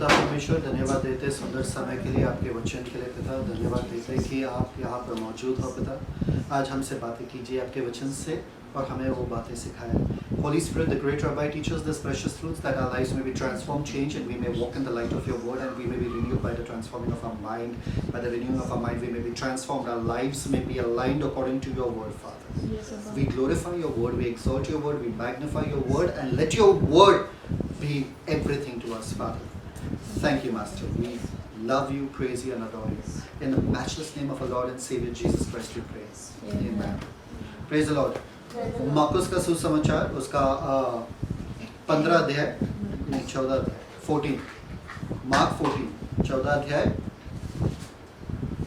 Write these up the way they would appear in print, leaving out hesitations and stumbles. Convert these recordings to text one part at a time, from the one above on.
पिता परमेश्वर, धन्यवाद देते सुंदर समय के लिए, आपके वचन के लिए पिता। धन्यवाद देते कि आप यहाँ पर मौजूद हो पिता। आज हमसे बातें कीजिए आपके वचन से और हमें वो बातें सिखाएं। Holy Spirit, the great Rabbi, teach us this precious truths that our lives may be transformed, changed, and we may walk in the light of your word, and we may be renewed by the transforming of our mind. By the renewing of our mind, we may be transformed. Our lives may be aligned according to your word, Father. Yes, Abba. We glorify your word, we exalt your word, we magnify your word, and let your word be everything to us, Father. Thank you, Master. We love you, praise you, and adore you. In the matchless name of our Lord and Savior Jesus Christ, we pray. Amen. Praise the Lord. Marcus का सुसमाचार उसका 15 अध्याय नहीं 14 अध्याय 14 mark 14 14 अध्याय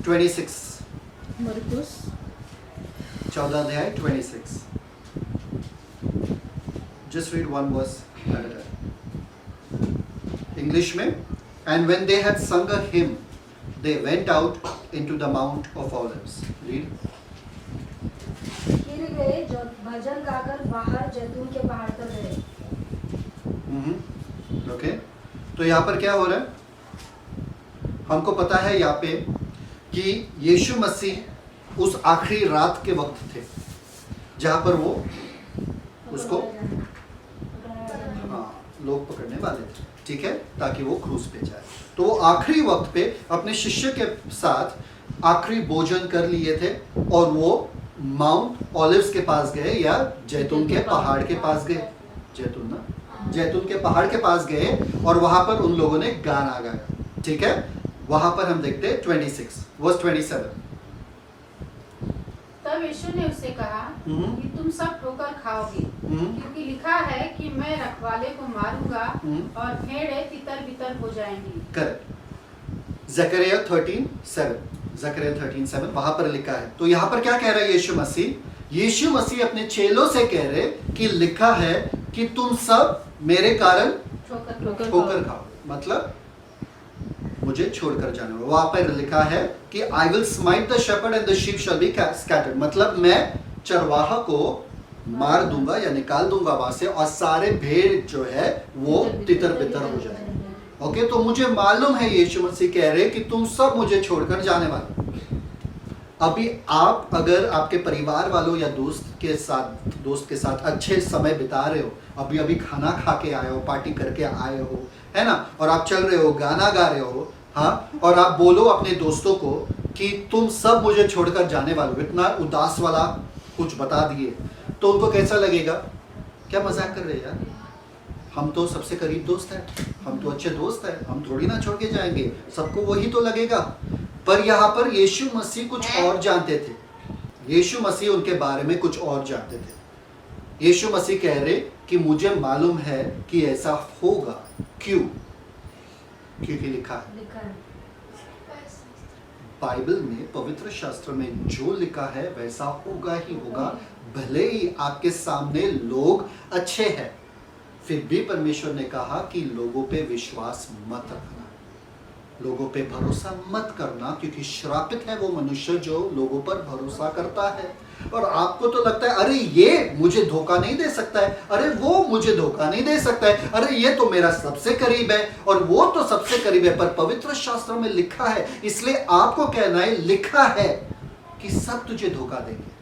26 मरकुस 14 अध्याय 26 just read one verse at a time. English में and when they had sung a hymn they went out into the Mount of Olives. Read. फिर वे जो भजन गाकर बाहर जैतून के पहाड़ पर गए। ओके, तो यहाँ पर क्या हो रहा है? हमको पता है यहाँ पे कि यीशु मसीह उस आखिरी रात के वक्त थे जहाँ पर वो उसको लोग पकड़ने वाले थे, ठीक है, ताकि वो क्रूस पे जाए। तो वो आखिरी वक्त पे अपने शिष्य के साथ आखिरी भोजन कर लिए थे और वो माउंट ऑलिव्स के पास गए या जैतून के पहाड़ के पास गए। जैतून के पहाड़ के पास गए और वहां पर उन लोगों ने गाना गाया, ठीक है। वहां पर हम देखते हैं 26 वर्स 27। तब यीशु ने उससे कहा कि तुम सब ठोकर खाओगे, क्योंकि लिखा है कि मैं रखवाले को मारूंगा और भेड़ें तितर-बितर हो जाएंगी। करेक्ट। ज़करिया 13:7 वहां पर लिखा है। तो यहाँ पर क्या कह रहा है यीशु मसीह? यीशु मसीह अपने चेलों से कह रहे कि लिखा है कि तुम सब मेरे कारण ठोकर खाओ, मतलब मुझे छोड़कर जाना। वहां पर लिखा है कि I will smite the shepherd and the sheep shall be scattered, मतलब मैं चरवाहा को मार दूंगा या निकाल दूंगा वहां से और सारे भेड़ जो है वो तितर बितर हो जाएंगे। ओके, तो मुझे मालूम है यीशु मसीह कह रहे कि तुम सब मुझे छोड़कर जाने वाले। अभी आप अगर आपके परिवार वालों या दोस्त के साथ अच्छे समय बिता रहे हो, अभी अभी खाना खा के आए हो, पार्टी करके आए हो, है ना, और आप चल रहे हो, गाना गा रहे हो, हाँ, और आप बोलो अपने दोस्तों को कि तुम सब मुझे छोड़कर जाने वाले हो, इतना उदास वाला कुछ बता दिए, तो उनको कैसा लगेगा? क्या मजाक कर रहे हैं यार, हम तो सबसे करीब दोस्त हैं, हम तो अच्छे दोस्त हैं, हम थोड़ी ना छोड़ के जाएंगे। सबको वही तो लगेगा। पर यहाँ पर यीशु मसीह कुछ और जानते थे। यीशु मसीह उनके बारे में कुछ और जानते थे। यीशु मसीह कह रहे कि मुझे मालूम है कि ऐसा होगा। क्यों? क्योंकि लिखा है बाइबल में, पवित्र शास्त्र में जो लिखा है वैसा होगा ही होगा। भले ही आपके सामने लोग अच्छे हैं, फिर भी परमेश्वर ने कहा कि लोगों पे विश्वास मत रखना, लोगों पे भरोसा मत करना, क्योंकि श्रापित है वो मनुष्य जो लोगों पर भरोसा करता है। और आपको तो लगता है अरे ये मुझे धोखा नहीं दे सकता है, अरे वो मुझे धोखा नहीं दे सकता है, अरे ये तो मेरा सबसे करीब है और वो तो सबसे करीब है। पर पवित्र शास्त्र में लिखा है, इसलिए आपको कहना है लिखा है कि सब तुझे धोखा देंगे।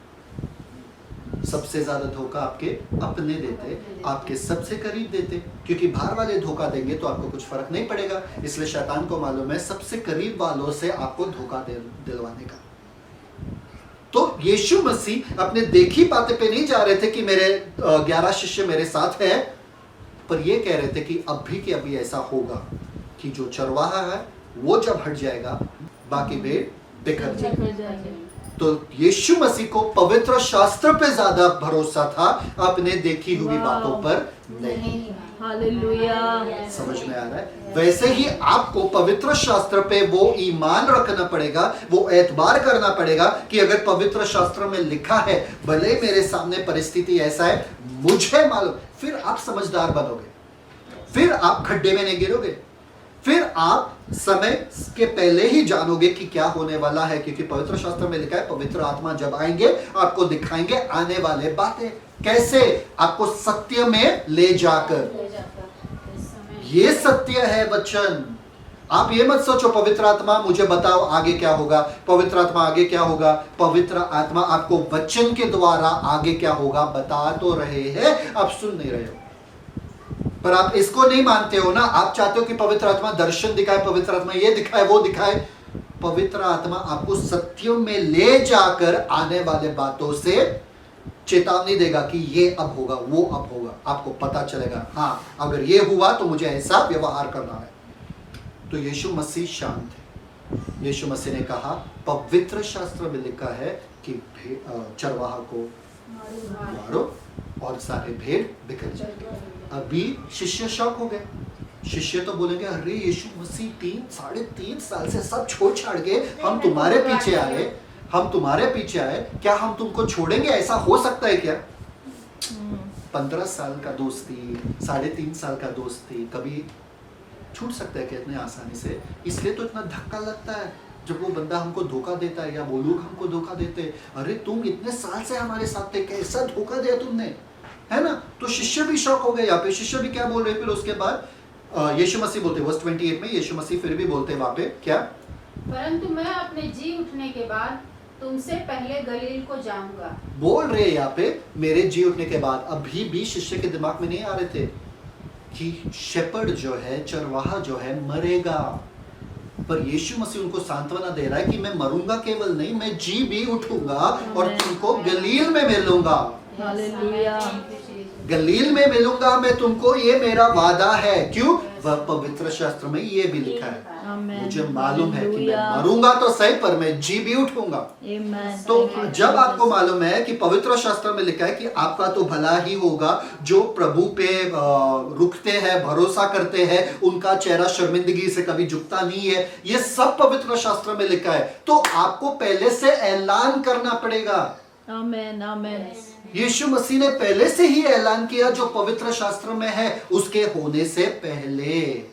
सबसे ज्यादा धोखा आपके अपने देते, आपके सबसे करीब देते, क्योंकि बाहर वाले धोखा देंगे तो आपको कुछ फर्क नहीं पड़ेगा। इसलिए शैतान को मालूम है सबसे करीब वालों से आपको धोखा दिलवाने का। तो यीशु मसीह अपने देखी बातें पे नहीं जा रहे थे कि मेरे 11 शिष्य मेरे साथ है, पर ये कह रहे थे कि अभी के अभी ऐसा होगा कि जो चरवाहा है वो जब हट जाएगा बाकी भेड़ बिखर जाएंगे। तो यीशु मसीह को पवित्र शास्त्र पे ज्यादा भरोसा था, अपने देखी हुई बातों पर नहीं। हालेलुया। समझ में आ रहा है? वैसे ही आपको पवित्र शास्त्र पे वो ईमान रखना पड़ेगा, वो एतबार करना पड़ेगा कि अगर पवित्र शास्त्र में लिखा है, भले मेरे सामने परिस्थिति ऐसा है, मुझे मालूम, फिर आप समझदार बनोगे, फिर आप खड्डे में नहीं गिरोगे, फिर आप समय के पहले ही जानोगे कि क्या होने वाला है, क्योंकि पवित्र शास्त्र में लिखा है पवित्र आत्मा जब आएंगे आपको दिखाएंगे आने वाले बातें, कैसे आपको सत्य में ले जाकर। ये सत्य है वचन, आप ये मत सोचो पवित्र आत्मा मुझे बताओ आगे क्या होगा, पवित्र आत्मा आगे क्या होगा। पवित्र आत्मा आपको वचन के द्वारा आगे क्या होगा बता तो रहे हैं, आप सुन नहीं रहे हो। पर आप इसको नहीं मानते हो ना, आप चाहते हो कि पवित्र आत्मा दर्शन दिखाए, पवित्र आत्मा ये दिखाए वो दिखाए। पवित्र आत्मा आपको सत्यों में ले जाकर आने वाले बातों से चेतावनी देगा कि ये अब होगा, वो अब होगा। आपको पता चलेगा हाँ अगर ये हुआ तो मुझे ऐसा व्यवहार करना है। तो यीशु मसीह शांत है। यीशु मसीह ने कहा पवित्र शास्त्र में लिखा है कि चरवाहा को मारो और सारे भेड़ बिखर जाएंगे। अभी शिष्य शौक हो गए। शिष्य तो बोलेंगे अरे यीशु मसीह 3-3.5 साल से सब छोड़ छाड़ के हम तुम्हारे पीछे आए, हम तुम्हारे पीछे आए, क्या हम तुमको छोड़ेंगे? ऐसा हो सकता है क्या? 15 साल का दोस्ती, 3.5 साल का दोस्ती कभी छूट सकता है क्या इतने आसानी से? इसलिए तो इतना धक्का लगता है जब वो बंदा हमको धोखा देता है या वो लोग हमको धोखा देते हैं। अरे तुम इतने साल से हमारे साथ थे, कैसा धोखा दिया तुमने, है ना? तो शिष्य भी शौक हो गए। यहाँ पे शिष्य भी क्या बोल रहे? फिर उसके बाद यीशु मसीह बोलते वर्स 28 में, यीशु मसीह फिर भी बोलते वहां पे क्या? परंतु मैं अपने जी उठने के बाद तुमसे पहले गलील को जाऊंगा। बोल रहे यहाँ पे मेरे जी उठने के बाद। अभी भी शिष्य के दिमाग में नहीं आ रहे थे कि शेपर्ड जो है, चरवाहा जो है मरेगा। पर यीशु मसीह उनको सांत्वना दे रहा है कि मैं मरूंगा केवल नहीं, मैं जी भी उठूंगा और तुमको गलील में मिलूंगा। हालेलुया। गलील में मिलूंगा मैं तुमको, ये मेरा वादा है। क्यों? वह पवित्र शास्त्र में ये भी लिखा है। मुझे मालूम है कि मैं मरूंगा तो सही पर मैं जी भी उठूंगा। तो जब आपको मालूम है कि पवित्र शास्त्र में लिखा है कि आपका तो भला ही होगा, जो प्रभु पे रुकते हैं, भरोसा करते हैं, उनका चेहरा शर्मिंदगी से कभी झुकता नहीं है, ये सब पवित्र शास्त्र में लिखा है, तो आपको पहले से ऐलान करना पड़ेगा। आमेन, आमेन। यीशु मसीह ने पहले से ही ऐलान किया जो पवित्र शास्त्र में है उसके होने से पहले।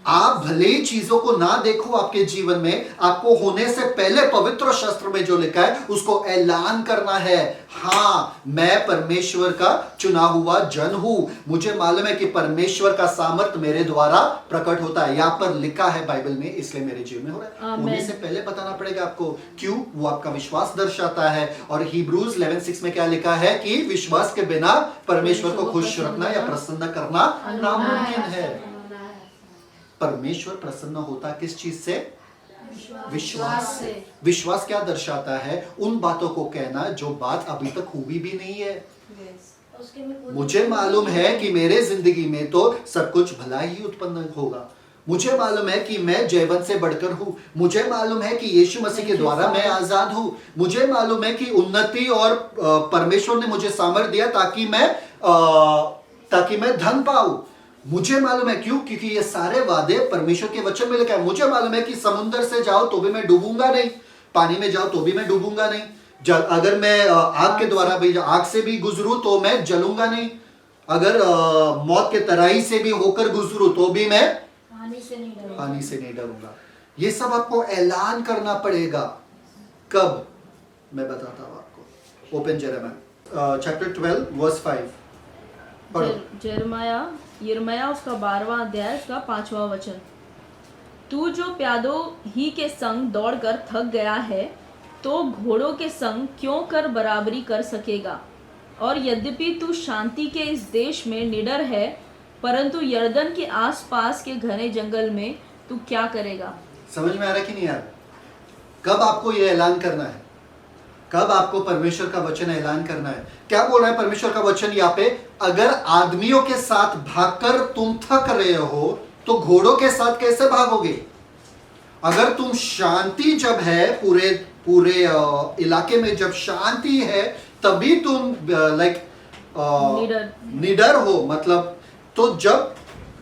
आप भले ही चीजों को ना देखो आपके जीवन में, आपको होने से पहले पवित्र शास्त्र में जो लिखा है उसको ऐलान करना है। हाँ, मैं परमेश्वर का चुना हुआ जन हूं, मुझे मालूम है कि परमेश्वर का सामर्थ मेरे द्वारा प्रकट होता है। यहाँ पर लिखा है बाइबल में, इसलिए मेरे जीवन में हो रहा है। होने से पहले बताना पड़ेगा आपको। क्यों? वो आपका विश्वास दर्शाता है। और हिब्रूज 11:6 में क्या लिखा है कि विश्वास के बिना परमेश्वर को खुश रखना या प्रसन्न करना नामुमकिन है। परमेश्वर प्रसन्न होता किस चीज से? विश्वास से। विश्वास क्या दर्शाता है? उन बातों को कहना जो बात अभी तक हुई भी नहीं है। मुझे मालूम है कि मेरे जिंदगी में तो सब कुछ भला ही उत्पन्न होगा। मुझे मालूम है कि मैं जयवंत से बढ़कर हूं। मुझे मालूम है कि यीशु मसीह के द्वारा मैं आजाद हूं। मुझे मालूम है कि उन्नति और परमेश्वर ने मुझे सामर्थ्य दिया ताकि मैं धन पाऊं। मुझे मालूम है। क्यों? क्योंकि ये सारे वादे परमेश्वर के वचन में लिखा है। मुझे मालूम है कि समुद्र से जाओ तो भी मैं डूबूंगा नहीं, पानी में जाओ तो भी मैं डूबूंगा नहीं, अगर मैं आग के द्वारा भी आग से भी गुजरूं तो मैं जलूंगा नहीं, अगर मौत के तराई से भी होकर गुजरूं तो भी मैं पानी से नहीं डरूंगा। ये सब आपको ऐलान करना पड़ेगा। कब? मैं बताता हूं आपको। ओपन जेरेमिया चैप्टर 12 वर्स 5 पढ़ो। यिर्मयाह उसका 12वां अध्याय उसका 5वां वचन। तू जो प्यादों ही के संग दौड़कर थक गया है तो घोड़ों के संग क्यों कर बराबरी कर सकेगा? और यद्यपि तू शांति के इस देश में निडर है, परंतु यरदन के आसपास के घने जंगल में तू क्या करेगा? समझ में आ रहा है कि नहीं यार? कब आपको यह ऐलान करना है? कब आपको परमेश्वर का वचन ऐलान करना है? क्या बोल रहा है परमेश्वर का वचन यहाँ पे? अगर आदमियों के साथ भागकर तुम थक रहे हो तो घोड़ों के साथ कैसे भागोगे? अगर तुम शांति जब है पूरे इलाके में, जब शांति है तभी तुम निडर हो। मतलब तो जब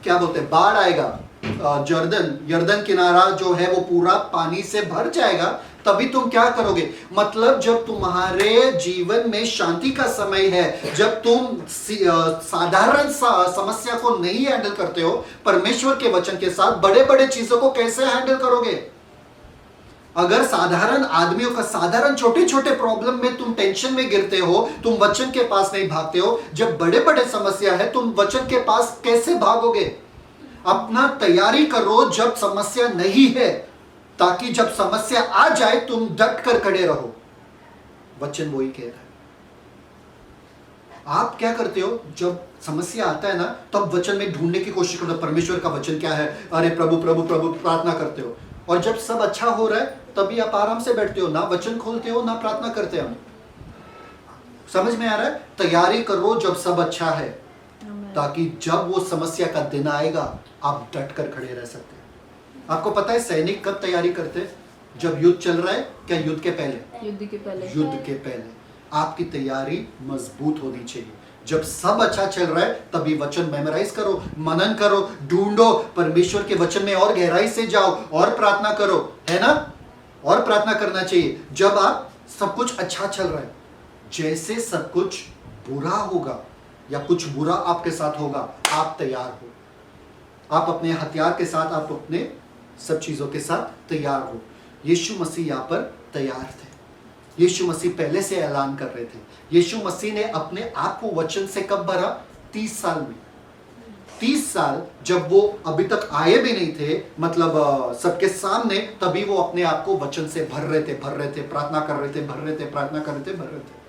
क्या बोलते हैं बाढ़ आएगा, यरदन किनारा जो है वो पूरा पानी से भर जाएगा, तभी तुम क्या करोगे? मतलब जब तुम्हारे जीवन में शांति का समय है, जब तुम साधारण समस्या को नहीं हैंडल करते हो, परमेश्वर के वचन के साथ बड़े बड़े चीजों को कैसे हैंडल करोगे? अगर साधारण आदमियों का साधारण छोटे छोटे प्रॉब्लम में तुम टेंशन में गिरते हो, तुम वचन के पास नहीं भागते हो, जब बड़े बड़े समस्या है तुम वचन के पास कैसे भागोगे? अपना तैयारी करो जब समस्या नहीं है, ताकि जब समस्या आ जाए तुम डट कर खड़े रहो। वचन वही कह रहा है। आप क्या करते हो जब समस्या आता है ना, तब वचन में ढूंढने की कोशिश करते हो परमेश्वर का वचन क्या है, अरे प्रभु प्रभु प्रभु प्रार्थना करते हो। और जब सब अच्छा हो रहा है तभी आप आराम से बैठते हो, ना वचन खोलते हो ना प्रार्थना करते हो। समझ में आ रहा है? तैयारी करो जब सब अच्छा है, ताकि जब वो समस्या का दिन आएगा आप डट कर खड़े रह सकते हैं। आपको पता है सैनिक कब तैयारी करते हैं? जब युद्ध चल रहा है, क्या युद्ध के पहले? युद्ध के पहले। युद्ध के पहले आपकी तैयारी मजबूत होनी चाहिए। जब सब अच्छा चल रहा है तभी वचन मेमोराइज करो, मनन करो, ढूंढो, परमेश्वर के वचन में और गहराई से जाओ और प्रार्थना करो, है ना? और प्रार्थना करना चाहिए जब आप सब कुछ अच्छा चल रहा है। जैसे सब कुछ बुरा होगा या कुछ बुरा आपके साथ होगा, आप तैयार हो। आप अपने हथियार के साथ, आप अपने सब चीजों के साथ तैयार हो। यीशु मसीह यहाँ पर तैयार थे। यीशु मसीह पहले से ऐलान कर रहे थे। यीशु मसीह ने अपने आप को वचन से कब भरा? 30 साल में। 30 साल जब वो अभी तक आए भी नहीं थे, मतलब सबके सामने, तभी वो अपने आप को वचन से भर रहे थे, प्रार्थना कर रहे थे, भर रहे थे, प्रार्थना कर रहे थे, भर रहे थे।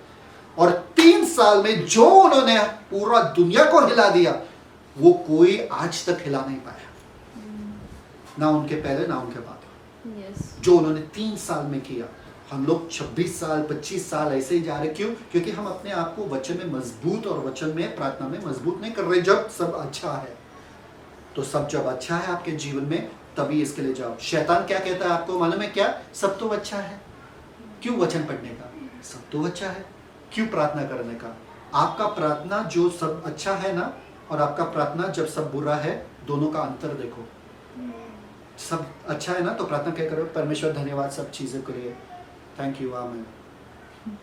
और 3 साल में जो उन्होंने पूरा दुनिया को हिला दिया, वो कोई आज तक हिला नहीं पाया, ना उनके पहले ना उनके बाद। जो उन्होंने 3 साल में किया, हम लोग 26 साल 25 साल ऐसे ही जा रहे। क्यों? क्योंकि हम अपने आप को वचन में मजबूत और वचन में प्रार्थना में मजबूत नहीं कर रहे। जब सब अच्छा है तो सब जब अच्छा है आपके जीवन में, तभी इसके लिए जाओ। शैतान क्या कहता है आपको मालूम है क्या? सब तो अच्छा है, क्यों वचन पढ़ने का? सब तो अच्छा है, क्यों प्रार्थना करने का? आपका प्रार्थना जो सब अच्छा है ना, और आपका प्रार्थना जब सब बुरा है, दोनों का अंतर देखो। सब अच्छा है ना तो प्रार्थना क्या करो? परमेश्वर धन्यवाद सब चीज़ों के लिए, थैंक यू, आमीन।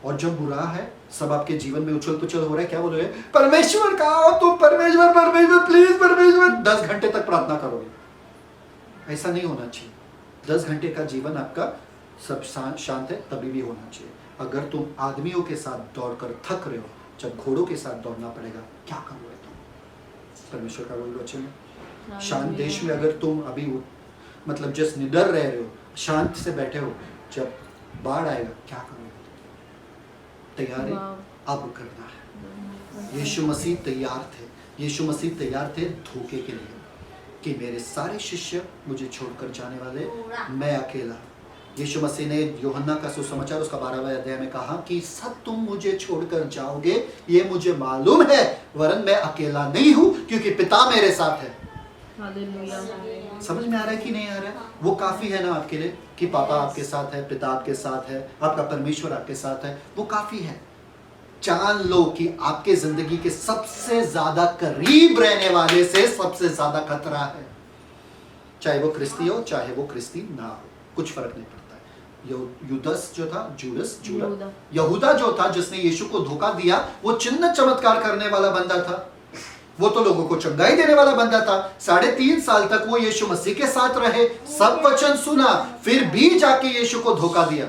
और जब बुरा है, सब आपके जीवन में उछल पुछल हो रहा है, क्या बोलोगे? परमेश्वर का आओ तुम, परमेश्वर परमेश्वर प्लीज परमेश्वर। 10 घंटे तक प्रार्थना करोगे, ऐसा नहीं होना चाहिए। 10 घंटे का जीवन आपका सब शांत है तभी भी होना चाहिए। अगर तुम आदमियों के साथ दौड़कर थक रहे हो, जब घोड़ों के साथ दौड़ना पड़ेगा, क्या करोगे तुम? परमेश्वर का वही वचन है। शांत देश में अगर तुम अभी मतलब जस्ट निडर रह रहे हो, शांत से बैठे हो, जब बाढ़ आएगा क्या करोगे? तैयारी अब करना है। यीशु मसीह तैयार थे। यीशु मसीह तैयार थे धोखे के लिए कि मेरे सारे शिष्य मुझे छोड़कर जाने वाले, मैं अकेला। यीशु मसीह ने यूहन्ना का सुसमाचार उसका 12वें अध्याय में कहा कि सब तुम मुझे छोड़कर जाओगे, ये मुझे मालूम है, वरन मैं अकेला नहीं हूं क्योंकि पिता मेरे साथ है। समझ में आ रहा है कि नहीं आ रहा है? वो काफी है ना आपके लिए कि पापा आपके साथ है, पिता आपके साथ है, आपका परमेश्वर आपके साथ है, वो काफी है। जान लो कि आपके जिंदगी के सबसे ज्यादा करीब रहने वाले से सबसे ज्यादा खतरा है। चाहे वो क्रिस्ती हो, चाहे वो क्रिस्ती ना हो, कुछ फर्क नहीं पड़ता है। यूदस जो था, यहूदा जो था, जिसने यीशु को धोखा दिया, वो चिन्ह चमत्कार करने वाला बंदा था। वो तो लोगों को चंगाई देने वाला बंदा था। 3.5 साल तक वो यीशु मसीह के साथ रहे, सब वचन सुना, फिर भी जाके यीशु को धोखा दिया।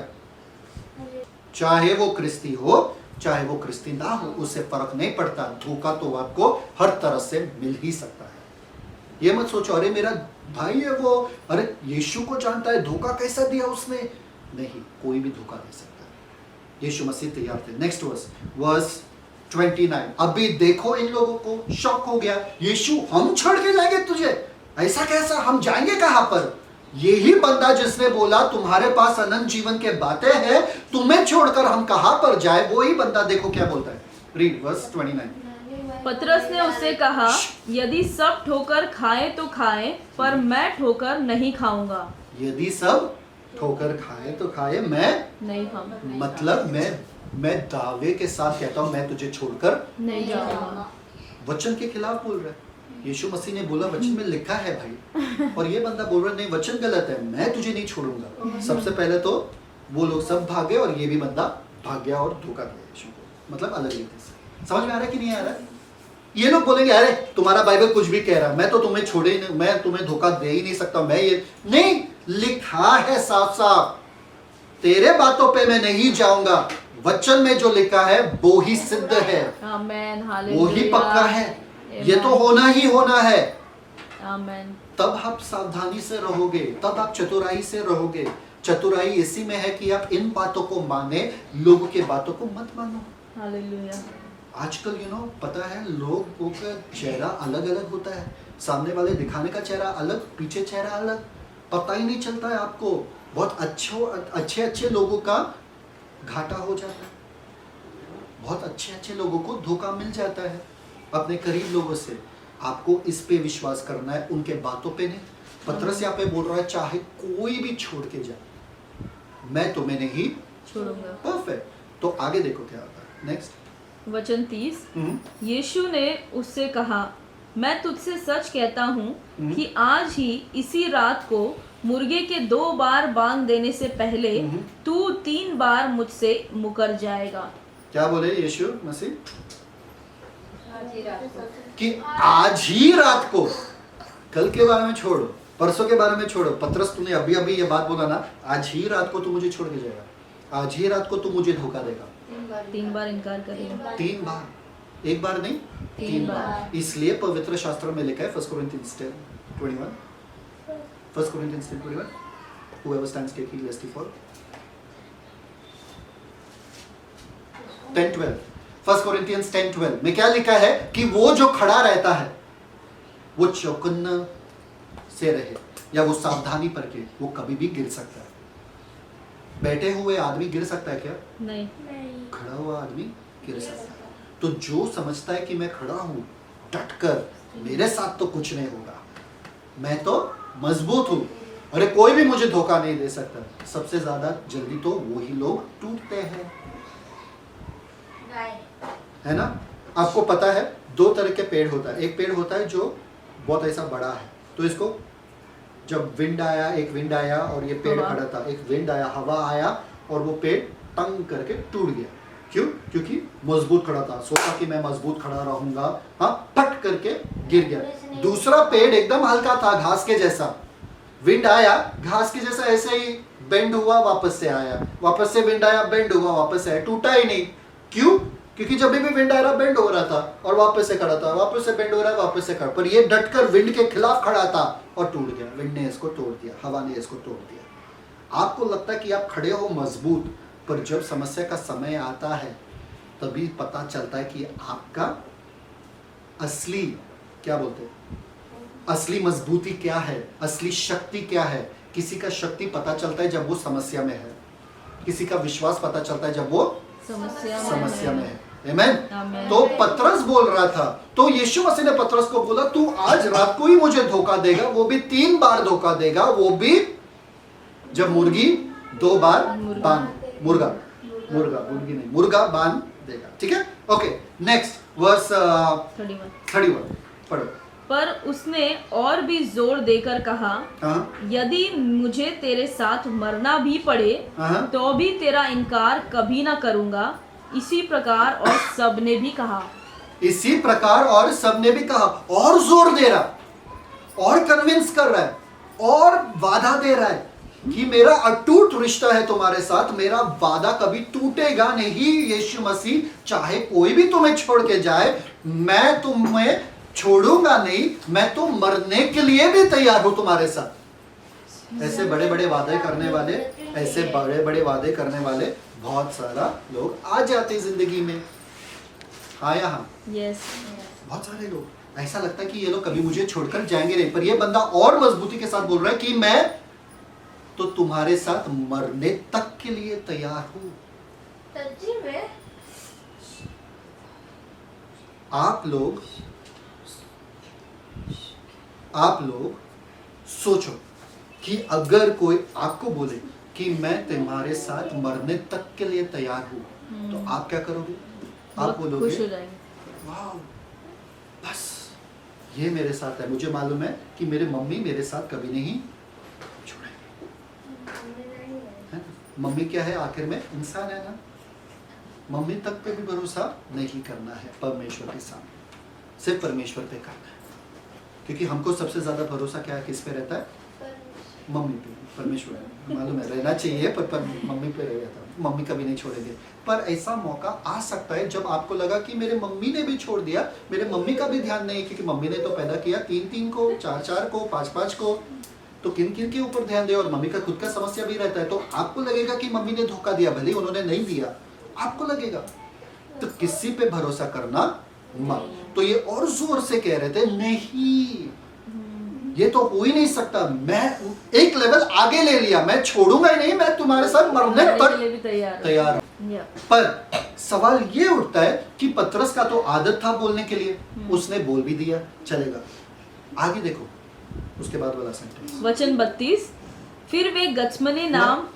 चाहे वो क्रिस्ती हो, चाहे वो क्रिस्ती ना हो, उससे फर्क नहीं पड़ता। धोखा तो आपको हर तरह से मिल ही सकता है। ये मत सोचो अरे मेरा भाई है वो, अरे यीशु को जानता है, धोखा कैसा दिया उसने? नहीं, कोई भी धोखा दे सकता है। यीशु मसीह तैयार थे। Next verse 29। अभी देखो इन लोगों को शॉक हो गया, यीशु हम छोड़ के जाएंगे तुझे? ऐसा कैसा? हम जाएंगे कहां पर? यही बंदा जिसने बोला तुम्हारे पास अनंत जीवन के बातें हैं, तुम्हें छोड़कर हम कहां पर जाए, वही बंदा देखो क्या बोलता है। Read verse 29। पतरस ने उससे कहा, यदि सब ठोकर खाए तो खाए, पर मैं ठोकर नहीं खाऊंगा। यदि सब ठोकर खाए तो खाए, मैं नहीं खाऊंगा। मतलब मैं दावे के साथ कहता हूं, मैं तुझे छोड़कर नहीं जाऊंगा। वचन के खिलाफ बोल रहा है। यीशु मसीह ने बोला वचन में लिखा है भाई, और ये बंदा बोल रहा है नहीं वचन गलत है, मैं तुझे नहीं छोड़ूंगा। सबसे पहले तो वो लोग सब भागे और ये भी बंदा भाग गया और धोखा दिया यीशु को, मतलब अलग रीति से। समझ में आ रहा है कि नहीं आ रहा है? ये लोग बोलेंगे अरे तुम्हारा बाइबल कुछ भी कह रहा है, मैं तो तुम्हें छोड़े ही नहीं, मैं तुम्हें धोखा दे ही नहीं सकता, मैं ये नहीं, लिखा है साफ साफ, तेरे बातों पे मैं नहीं जाऊंगा। वचन में जो लिखा है वो ही सिद्ध है, आमेन, वो ही पक्का है, ये तो होना ही होना है। आमेन। तब आप सावधानी से रहोगे, तब आप चतुराई से रहोगे। चतुराई इसी में है कि आप इन बातों को माने, लोगों के बातों को मत मानो। हालेलुया। आजकल पता है लोगों का चेहरा अलग अलग होता है, सामने वाले दिखाने का चेहरा अलग, पीछे चेहरा अलग, पता ही नहीं चलता है आपको। बहुत अच्छे लोगों का घाटा हो जाता है, बहुत अच्छे लोगों को धोखा मिल जाता है अपने करीब लोगों से। आपको इस पे विश्वास करना है, उनके बातों पे नहीं। पतरस यहाँ पे बोल रहा है चाहे कोई भी छोड़ के जाए, मैं तुम्हें नहीं छोड़ूंगा। परफेक्ट। तो आगे देखो क्या होता है नेक्स्ट। वचन 30। यीशु ने उससे कहा, मैं तुझसे सच कहता हूँ कि आज ही इसी रात को मुर्गे के 2 बार बांग देने से पहले तू 3 बार मुझसे मुकर जाएगा। क्या बोले यीशु मसीह? आज ही रात को। कि आज ही रात को, कल के बारे में छोड़ो, परसों के बारे में छोड़ो। पतरस तूने अभी अभी ये बात बोला ना, आज ही रात को तू मुझे छोड़ के जाएगा, आज ही रात को तू मुझे धोखा देगा। 3 बार इनकार करेगा। 3 बार, एक बार नहीं, 3 बार। इसलिए पवित्र शास्त्र में लिखा है 1 Corinthians 10:21, 1 Corinthians 10:21, whoever stands take heed lest he fall. 10:12, 1 Corinthians 10:12 में क्या लिखा है कि वो जो खड़ा रहता है वो चौकन्ना से रहे, या वो सावधानी पर के, वो कभी भी गिर सकता है। बैठे हुए आदमी गिर सकता है क्या? नहीं। खड़ा हुआ आदमी गिर सकता है। तो जो समझता है कि मैं खड़ा हूँ डटकर, मेरे साथ तो कुछ नहीं होगा, मैं तो मजबूत हूँ, अरे कोई भी मुझे धोखा नहीं दे सकता, सबसे ज्यादा जल्दी तो वही लोग टूटते हैं, है ना। आपको पता है 2 तरह के पेड़ होता है। एक पेड़ होता है जो बहुत ऐसा बड़ा है, तो इसको जब विंड आया, एक विंड आया और ये पेड़ खड़ा था, एक विंड आया, हवा आया और वो पेड़ तंग करके टूट गया। क्यों? क्योंकि मजबूत खड़ा था, सोचा कि मैं मजबूत खड़ा रहूंगा, हाँ, फट करके गिर गया। दूसरा पेड़ एकदम हल्का था, घास के जैसा, विंड आया, घास के जैसा ऐसे ही बेंड हुआ, वापस से आया, वापस से विंड आया, बेंड हुआ, वापस से आया, टूटा ही नहीं। क्यों? क्योंकि जब भी विंड आ रहा बेंड हो रहा था और वापस से खड़ा था, वापस से बेंड हो रहा है, वापस से खड़ा, पर ये डटकर विंड के खिलाफ खड़ा था और टूट गया। विंड ने इसको तोड़ दिया, हवा ने इसको तोड़ दिया। आपको लगता है कि आप खड़े हो मजबूत, पर जब समस्या का समय आता है तभी पता चलता है कि आपका असली, क्या बोलते हैं, असली मजबूती क्या है, असली शक्ति क्या है। किसी का शक्ति पता चलता है जब वो समस्या में है, किसी का विश्वास पता चलता है जब वो समस्या में है। आमेन। तो पतरस बोल रहा था, तो यीशु मसीह ने पतरस को बोला तू आज रात को ही मुझे धोखा देगा, वो भी 3 बार धोखा देगा, वो भी जब मुर्गी 2 बार बांध, मुर्गा मुर्गी नहीं, मुर्गा बांध देगा। ठीक है, ओके। नेक्स्ट वर्स 31 पढ़ो। पर उसने और भी जोर देकर कहा, यदि मुझे तेरे साथ मरना भी पड़े तो भी तेरा इनकार कभी ना करूंगा। इसी प्रकार और सबने भी कहा। इसी प्रकार और सबने भी कहा, और जोर दे रहा, और कन्विंस कर रहा है, और वादा दे रहा है कि मेरा अटूट रिश्ता है तुम्हारे साथ, मेरा वादा कभी टूटेगा नहीं। यीशु मसीह चाहे कोई भी तुम्हें छोड़ के जाए, मैं तुम्हें छोड़ूंगा नहीं, मैं तो मरने के लिए भी तैयार हूं तुम्हारे साथ। ऐसे बड़े बड़े वादे करने वाले, ऐसे बड़े बड़े वादे करने वाले बहुत सारा लोग आ जाते जिंदगी में। हाँ या हाँ? यस। बहुत सारे लोग, ऐसा लगता है कि ये लोग कभी मुझे छोड़कर जाएंगे नहीं, पर ये बंदा और मजबूती के साथ बोल रहा है कि मैं तो तुम्हारे साथ मरने तक के लिए तैयार हूं। आप लोग सोचो कि अगर कोई आपको बोले कि मैं तुम्हारे साथ मरने तक के लिए तैयार हूं, तो आप क्या करोगे? आप बोलोगे खुश हो जाएंगे, वाह, बस ये मेरे साथ है, मुझे मालूम है कि मेरे मम्मी मेरे साथ कभी नहीं छोड़ेंगे। मम्मी क्या है? आखिर में इंसान है ना। मम्मी तक पे भी भरोसा नहीं करना है, परमेश्वर के सामने सिर्फ परमेश्वर पे करना है। क्योंकि हमको सबसे ज्यादा भरोसा क्या है, किस पे रहता है? मम्मी पे, परमेश्वर। मालूम है, रहना चाहिए पर मम्मी पे रह जाता है। मम्मी कभी नहीं छोड़ेंगे। पर ऐसा मौका आ सकता है जब आपको लगा कि मेरे मम्मी ने भी छोड़ दिया, मेरे मम्मी का भी ध्यान नहीं, क्योंकि मम्मी ने तो पैदा किया 3-3 को, 4-4 को, 5-5 को, तो किन किन के ऊपर ध्यान दे। और मम्मी का खुद का समस्या भी रहता है, तो आपको लगेगा कि मम्मी ने धोखा दिया, भले उन्होंने नहीं दिया, आपको लगेगा। तो किसी पे भरोसा करना मत। तो ये और जोर से कह रहे थे नहीं, ये तो हो ही नहीं सकता, मैं एक लेवल आगे ले लिया, मैं छोड़ूंगा ही नहीं, मैं तुम्हारे साथ मरने के लिए भी तैयार हूं। या पर सवाल ये उठता है कि पतरस का तो आदत था बोलने के लिए, उसने बोल भी दिया, चलेगा। आगे देखो उसके बाद वाला सेंटेंस, वचन 32, फिर वे गत्समने नाम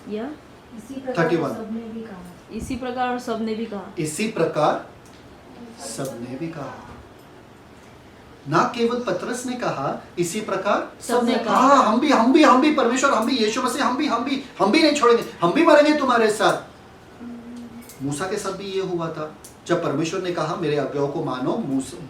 या इसी प्रकार 31 सबने भी कहा। इसी प्रकार और सबने भी कहा। इसी प्रकार सबने भी कहा। ना केवल पतरस ने कहा, इसी प्रकार सबने कहा। हाँ, हम भी परमेश्वर, हम भी यीशु मसीह, हम भी नहीं छोड़ेंगे, हम भी मरेंगे तुम्हारे साथ। मूसा के साथ भी ये हुआ था, जब परमेश्वर ने कहा मेरे आज्ञाओं को मानो,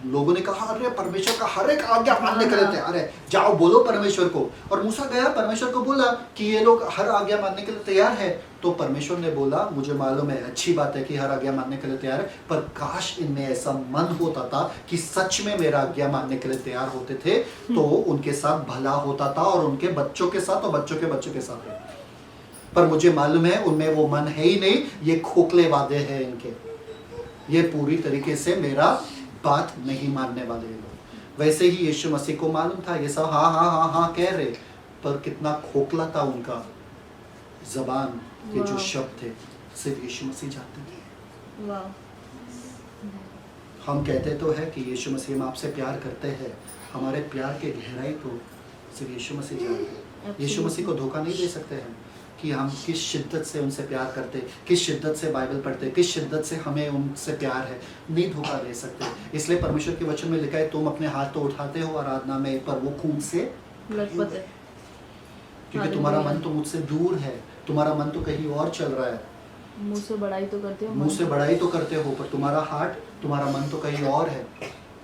लोगों ने कहा अरे परमेश्वर का हर एक आज्ञा मानने के लिए तैयार है, जाओ बोलो परमेश्वर को। और मूसा गया, परमेश्वर को बोला कि ये लोग हर आज्ञा मानने के लिए तैयार है। तो परमेश्वर ने बोला मुझे मालूम है, अच्छी बात है कि हर आज्ञा मानने के लिए तैयार है, पर काश इनमें ऐसा मन होता था कि सच में मेरा आज्ञा मानने के लिए तैयार होते थे, तो उनके साथ भला होता था, और उनके बच्चों के साथ और बच्चों के बच्चों के साथ। पर मुझे मालूम है उनमें वो मन है ही नहीं, ये खोखले वादे हैं इनके, ये पूरी तरीके से मेरा बात नहीं मानने वाले लोग। वैसे ही यीशु मसीह को मालूम था, ये सब हाँ हाँ हाँ हाँ कह रहे, पर कितना खोखला था उनका जबान के जो शब्द थे, सिर्फ यीशु मसीह जानते थे। वाह। हम कहते तो है कि यीशु मसीह हम आपसे प्यार करते हैं, हमारे प्यार के गहराई को सिर्फ यीशु मसीह जानते हैं। यीशु मसीह को धोखा नहीं दे सकते हैं कि हम किस शिद्दत से उनसे प्यार करते, किस शिद्दत से बाइबल पढ़ते, किस शिद्दत से हमें उनसे प्यार है, नहीं धोखा दे सकते। इसलिए परमेश्वर के वचन में लिखा है तुम अपने हाथ तो उठाते हो आराधना में, पर वो खून से लथपथ है, क्योंकि तुम्हारा मन तो मुझसे दूर है, तुम्हारा मन तो कहीं और चल रहा है। मुंह से बड़ाई तो करते हो, मुंह से बड़ाई तो करते हो, पर तुम्हारा हार्ट, तुम्हारा मन तो कहीं और है,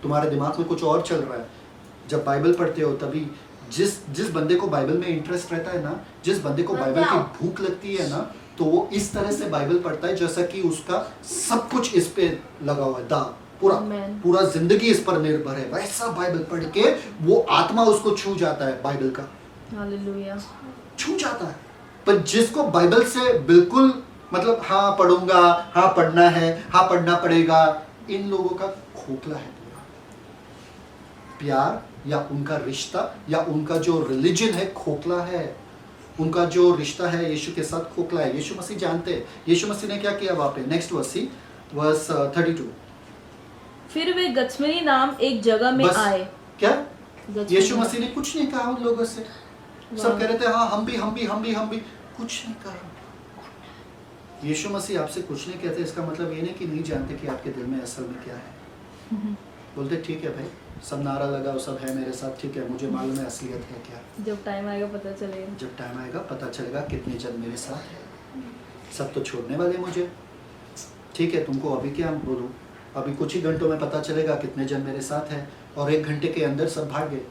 तुम्हारे दिमाग में कुछ और चल रहा है। जब बाइबल पढ़ते हो तभी जिस बंदे को बाइबल में इंटरेस्ट रहता है ना, जिस बंदे को बाइबल की भूख लगती है ना, तो वो इस तरह से बाइबल पढ़ता है जैसा कि उसका सब कुछ इस पे लगा हुआ है, पूरा जिंदगी इस पर निर्भर है। वैसा बाइबल पढ़ के वो आत्मा उसको छू जाता है, बाइबल का हालेलुया, छू जाता है। पर जिसको बाइबल से बिल्कुल मतलब हाँ पढ़ूंगा, हाँ पढ़ना है, हाँ पढ़ना पड़ेगा, इन लोगों का खोखला है पूरा। प्यार या उनका रिश्ता या उनका जो रिलीजन है खोखला है, उनका जो रिश्ता है यीशु के साथ खोखला है। यीशु मसीह जानते हैं यीशु मसीह ने क्या किया वहां पे। नेक्स्ट वर्स 32, फिर वे गत्समनी नाम एक जगह में बस आए। क्या गत्समनी यीशु मसीह ने कुछ नहीं कहा उन लोगों से, सब कह रहे थे हाँ हम भी, कुछ नहीं कहा। यीशु मसीह आपसे कुछ नहीं कहते, इसका मतलब ये नहीं कि नहीं जानते कि आपके दिल में असल में क्या है। बोलते ठीक है भाई, सब नारा लगाओ, सब है मेरे साथ, ठीक है, मुझे मालूम है असलियत है क्या। जब टाइम आएगा पता चलेगा, जब टाइम आएगा पता चलेगा कितने जन मेरे साथ है। सब तो छोड़ने वाले मुझे, ठीक है, तुमको अभी क्या बोलूं, अभी कुछ ही घंटों में पता चलेगा कितने जन मेरे साथ है। और 1 घंटे के अंदर सब भाग गए,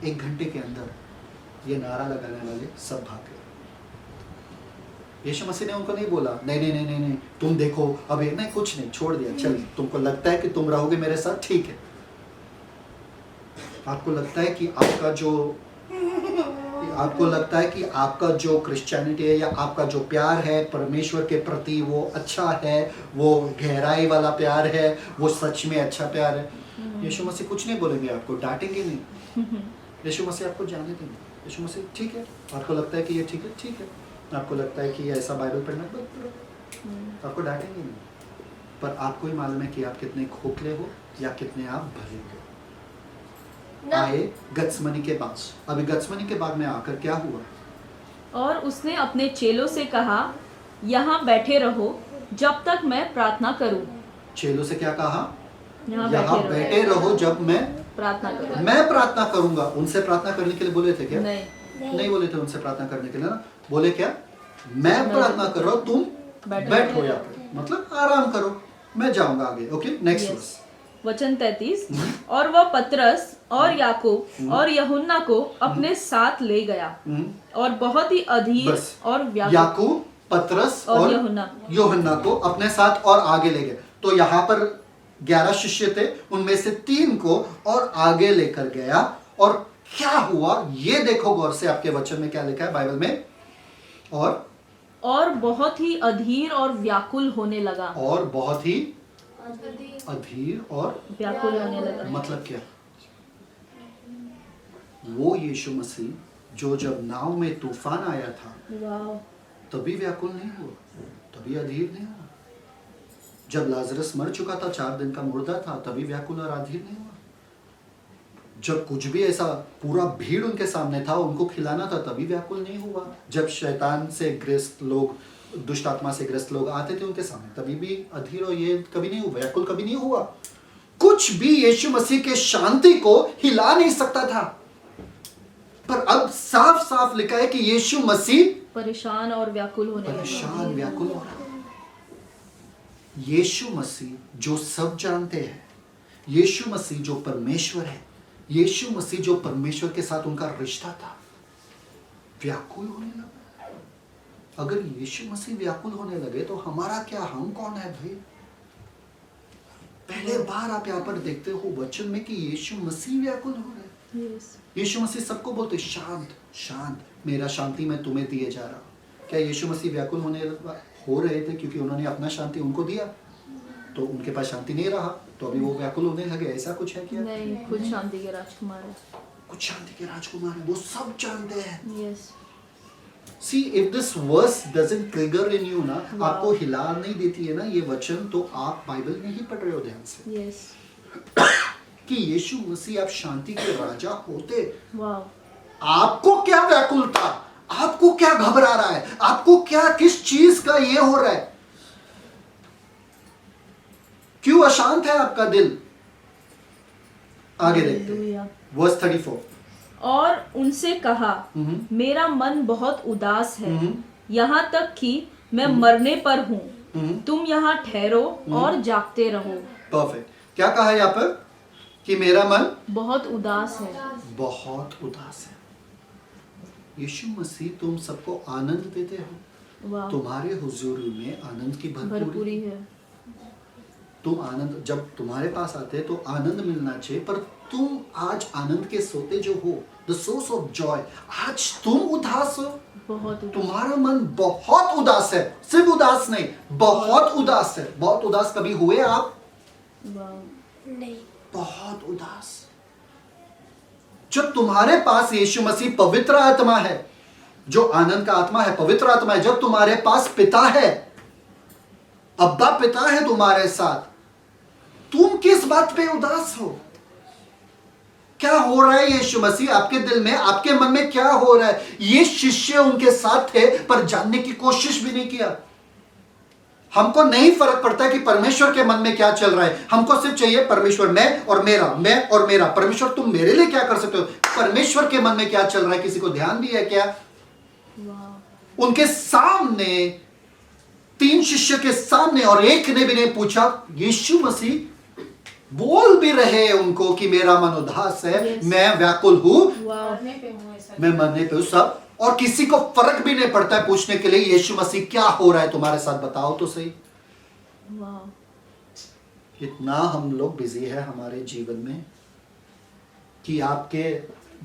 1 घंटे के अंदर ये नारा लगाने वाले सब भाग गए। यीशु मसीह ने उनको नहीं बोला नहीं तुम देखो अभी, नहीं कुछ नहीं, छोड़ दिया, चल तुमको लगता है कि तुम रहोगे मेरे साथ, ठीक है। आपको लगता है कि आपका जो क्रिश्चियनिटी है या आपका जो प्यार है परमेश्वर के प्रति वो अच्छा है, वो गहराई वाला प्यार है, वो सच में अच्छा प्यार है। यीशु मसीह कुछ नहीं बोलेंगे, आपको डांटेंगे नहीं। यीशु मसीह आपको जाने देंगे। यीशु मसीह ठीक है, आपको लगता है कि ये ठीक है, ठीक है, आपको लगता है कि ऐसा बाइबल पढ़ना पड़ेगा, आपको डांटेंगे नहीं। पर आपको ही मालूम है कि आप कितने खोखले हो या कितने आप भले हो। आए गत्समनी के पास। अभी गत्समनी के बाग में आकर क्या हुआ, और उसने अपने चेलों से कहा यहाँ बैठे रहो जब तक मैं प्रार्थना करूं। चेलों से क्या कहा, यहाँ यहाँ बैठे रहो जब मैं प्रार्थना करूंगा। उनसे प्रार्थना करने के लिए बोले थे क्या? नहीं बोले थे उनसे प्रार्थना करने के लिए ना, बोले क्या, मैं प्रार्थना कर रहा हूं, तुम बैठो यहाँ पे, मतलब आराम करो, मैं जाऊंगा आगे। ओके, नेक्स्ट वर्स, वचन 33, और वह पतरस और याकूब और यूहन्ना को अपने साथ ले गया और बहुत ही अधीर और याकूब पतरस और और यूहन्ना को अपने साथ और आगे ले गए। तो यहाँ पर 11 शिष्य थे, उनमें से 3 को और आगे लेकर गया। और क्या हुआ ये देखो गौर से, आपके वचन में क्या लिखा है बाइबल में। और बहुत ही अधीर और व्याकुल होने लगा। और बहुत ही अधीर और व्याकुल होने लगा मतलब क्या? वो यीशु मसीह जो जब नाव में तूफान आया था वाह, तभी व्याकुल नहीं हुआ, तभी अधीर नहीं हुआ। जब लाजरस मर चुका था, 4 दिन का मुर्दा था, तभी व्याकुल और अधीर नहीं हुआ। जब कुछ भी ऐसा पूरा भीड़ उनके सामने था, उनको खिलाना था, तभी व्याकुल नहीं हुआ। जब शैतान से ग्रस्त लोग, दुष्ट आत्मा से ग्रस्त लोग आते थे उनके सामने, तभी भी अधीर और ये कभी नहीं हुआ, व्याकुल कभी नहीं हुआ। कुछ भी यीशु मसीह के शांति को हिला नहीं सकता था। पर अब साफ साफ लिखा है कि यीशु मसीह परेशान और व्याकुल होने लगा। परेशान व्याकुल हो रहा है। यीशु मसीह जो सब जानते हैं, यीशु मसीह जो परमेश्वर है, यीशु मसीह जो परमेश्वर के साथ उनका रिश्ता था, व्याकुल होने लगा। अगर यीशु मसीह व्याकुल होने लगे तो हमारा क्या, हम कौन है भाई? पहले बार आप यहाँ पर देखते हो वचन में कि यीशु मसीह व्याकुल हो रहे हैं। यीशु मसीह सबको बोलते शांत शांत, मेरा शांति मैं तुम्हें दिए जा रहा हूं। क्या यीशु मसीह व्याकुल हो रहे थे क्योंकि उन्होंने अपना शांति उनको दिया तो उनके पास शांति नहीं रहा तो अभी वो व्याकुल होने लगे? ऐसा कुछ है क्या? नहीं, खुद शांति के राजकुमार है। कुछ शांति के राजकुमार है, वो सब जानते हैं। Yes. See, if this verse doesn't trigger in you ना, आपको हिला नहीं देती है ना ये वचन, तो आप बाइबल नहीं पढ़ रहे हो ध्यान से। यस। कि यीशु मसीह आप शांति के राजा होते, वाह, आपको क्या व्याकुल था? आपको क्या घबरा रहा है? आपको क्या, किस चीज का ये हो रहा है? क्यों अशांत है आपका दिल? आगे देखते हैं, वर्स 34। और उनसे कहा, मेरा मन बहुत उदास है, यहाँ तक कि मैं मरने पर हूँ। तुम यहाँ ठहरो और जागते रहो। परफेक्ट। क्या कहा है यहाँ पर? कि मेरा मन बहुत उदास है। बहुत उदास है। यीशु मसीह तुम सबको आनंद देते हो। वाह, तुम्हारे हुजूरी में आनंद की भरपूरी है। तुम आनंद, जब तुम्हारे पास आते हैं तो आनंद मिलना चाहिए, पर तुम आज आनंद के सोते जो हो, द सोर्स ऑफ जॉय, आज तुम उदास हो। बहुत उदास। तुम्हारा मन बहुत उदास है, सिर्फ उदास नहीं, बहुत उदास है। बहुत उदास कभी हुए आप? नहीं। बहुत उदास। जब तुम्हारे पास यीशु मसीह पवित्र आत्मा है, जो आनंद का आत्मा है, पवित्र आत्मा है, जब तुम्हारे पास पिता है, अब्बा पिता है तुम्हारे साथ, तुम किस बात पे उदास हो? क्या हो रहा है यीशु मसीह आपके दिल में, आपके मन में क्या हो रहा है? ये शिष्य उनके साथ थे पर जानने की कोशिश भी नहीं किया। हमको नहीं फर्क पड़ता कि परमेश्वर के मन में क्या चल रहा है, हमको सिर्फ चाहिए परमेश्वर, मैं और मेरा, मैं और मेरा। परमेश्वर तुम मेरे लिए क्या कर सकते हो? परमेश्वर के मन में क्या चल रहा है किसी को ध्यान भी है क्या? उनके सामने, 3 शिष्य के सामने, और एक ने भी नहीं पूछा। यीशु मसीह बोल भी रहे उनको कि मेरा मन उदास है, मैं व्याकुल हूं, मरने पे हूँ, ऐसा मैं मरने पे हूं, सब। और किसी को फर्क भी नहीं पड़ता है पूछने के लिए, यीशु मसीह क्या हो रहा है तुम्हारे साथ, बताओ तो सही। इतना हम लोग बिजी है हमारे जीवन में कि आपके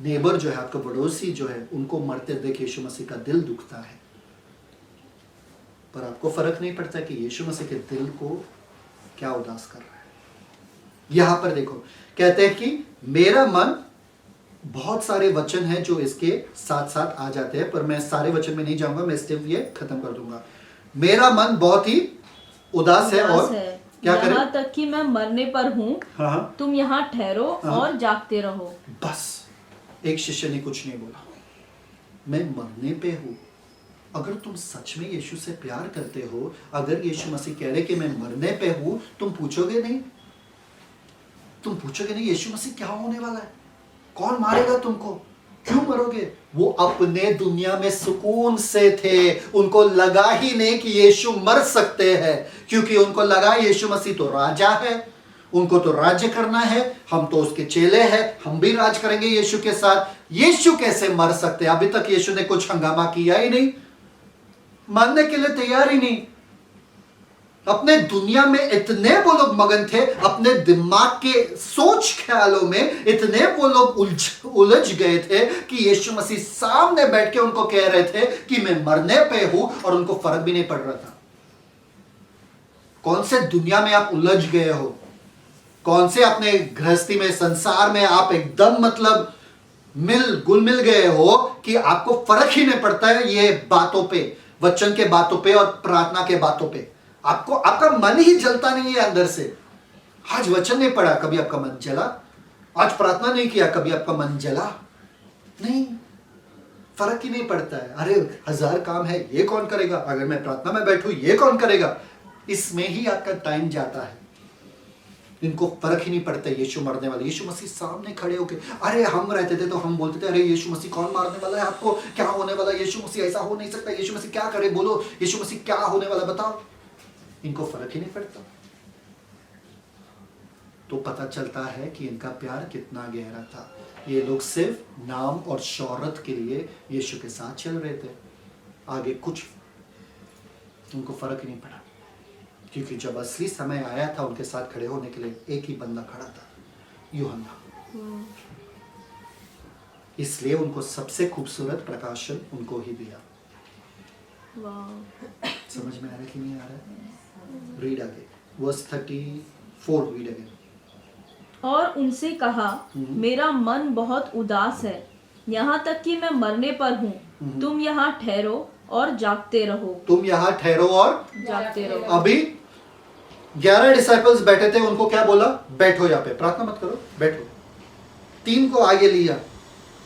नेबर जो है, आपका पड़ोसी जो है, उनको मरते देख यीशु मसीह का दिल दुखता है, पर आपको फर्क नहीं पड़ता कि यीशु मसीह के दिल को क्या उदास कर रहा है। यहां पर देखो, कहते हैं कि मेरा मन, बहुत सारे वचन हैं जो इसके साथ साथ आ जाते हैं, पर मैं सारे वचन में नहीं जाऊंगा, मैं स्टेप ये खत्म कर दूंगा। मेरा मन बहुत ही उदास है और क्या करें? यहाँ तक कि मैं मरने पर हूँ। हाँ, तुम यहाँ ठहरो और जागते रहो। बस एक शिष्य ने कुछ नहीं बोला, मैं मरने पे हूँ। अगर तुम सच में यीशु से प्यार करते हो, अगर यीशु मसीह कह रहे कि मैं मरने पे हूँ, तुम पूछोगे नहीं? तुम पूछोगे नहीं यीशु मसीह क्या होने वाला है, कौन मारेगा तुमको, क्यों मरोगे? वो अपने दुनिया में सुकून से थे, उनको लगा ही नहीं कि यीशु मर सकते हैं, क्योंकि उनको लगा यीशु मसीह तो राजा है, उनको तो राज्य करना है, हम तो उसके चेले हैं, हम भी राज करेंगे यीशु के साथ। यीशु कैसे मर सकते हैं? अभी तक यीशु ने कुछ हंगामा किया ही नहीं। मानने के लिए तैयार ही नहीं। अपने दुनिया में इतने वो लोग मगन थे, अपने दिमाग के सोच ख्यालों में इतने वो लोग उलझ गए थे कि यीशु मसीह सामने बैठ के उनको कह रहे थे कि मैं मरने पे हूं, और उनको फर्क भी नहीं पड़ रहा था। कौन से दुनिया में आप उलझ गए हो? कौन से अपने गृहस्थी में, संसार में आप एकदम मतलब घुल मिल गए हो कि आपको फर्क ही नहीं पड़ता है ये बातों पे, वचन के बातों पे और प्रार्थना के बातों पे। आपको आपका मन ही जलता नहीं है अंदर से। आज वचन नहीं पढ़ा, कभी आपका मन जला? आज प्रार्थना नहीं किया, कभी आपका मन जला? नहीं, फर्क ही नहीं पड़ता है। अरे 1000 काम है, ये कौन करेगा? अगर मैं प्रार्थना में बैठूं, ये कौन करेगा? इसमें ही आपका टाइम जाता है। इनको फर्क ही नहीं पड़ता यीशु मरने वाले। यीशु मसीह सामने खड़े होके, अरे हम रहते थे तो हम बोलते थे अरे यीशु मसीह कौन मारने वाला है, आपको क्या होने वाला है, यीशु मसीह ऐसा हो नहीं सकता, यीशु मसीह क्या करे, बोलो यीशु मसीह क्या होने वाला बताओ। इनको फर्क ही नहीं पड़ता। तो पता चलता है कि इनका प्यार कितना गहरा था। ये लोग सिर्फ नाम और शोहरत के लिए यीशु के साथ चल रहे थे, आगे कुछ उनको फर्क ही नहीं पड़ा। क्योंकि जब असली समय आया था उनके साथ खड़े होने के लिए, एक ही बंदा खड़ा था, यूहन्ना। इसलिए उनको सबसे खूबसूरत प्रकाशन उनको ही दिया। समझ में आ रहा है कि नहीं आ रहा है? रीड आगे, वर्स 34, रीड अगेन। और उनसे कहा, मेरा मन बहुत उदास है, यहाँ तक कि मैं मरने पर हूँ। तुम यहाँ ठहरो और जागते रहो। तुम यहाँ ठहरो और जागते रहो। अभी 11 डिसाइपल्स बैठे थे, उनको क्या बोला? बैठो यहाँ पे, प्रार्थना मत करो, बैठो। 3 को आगे लिया,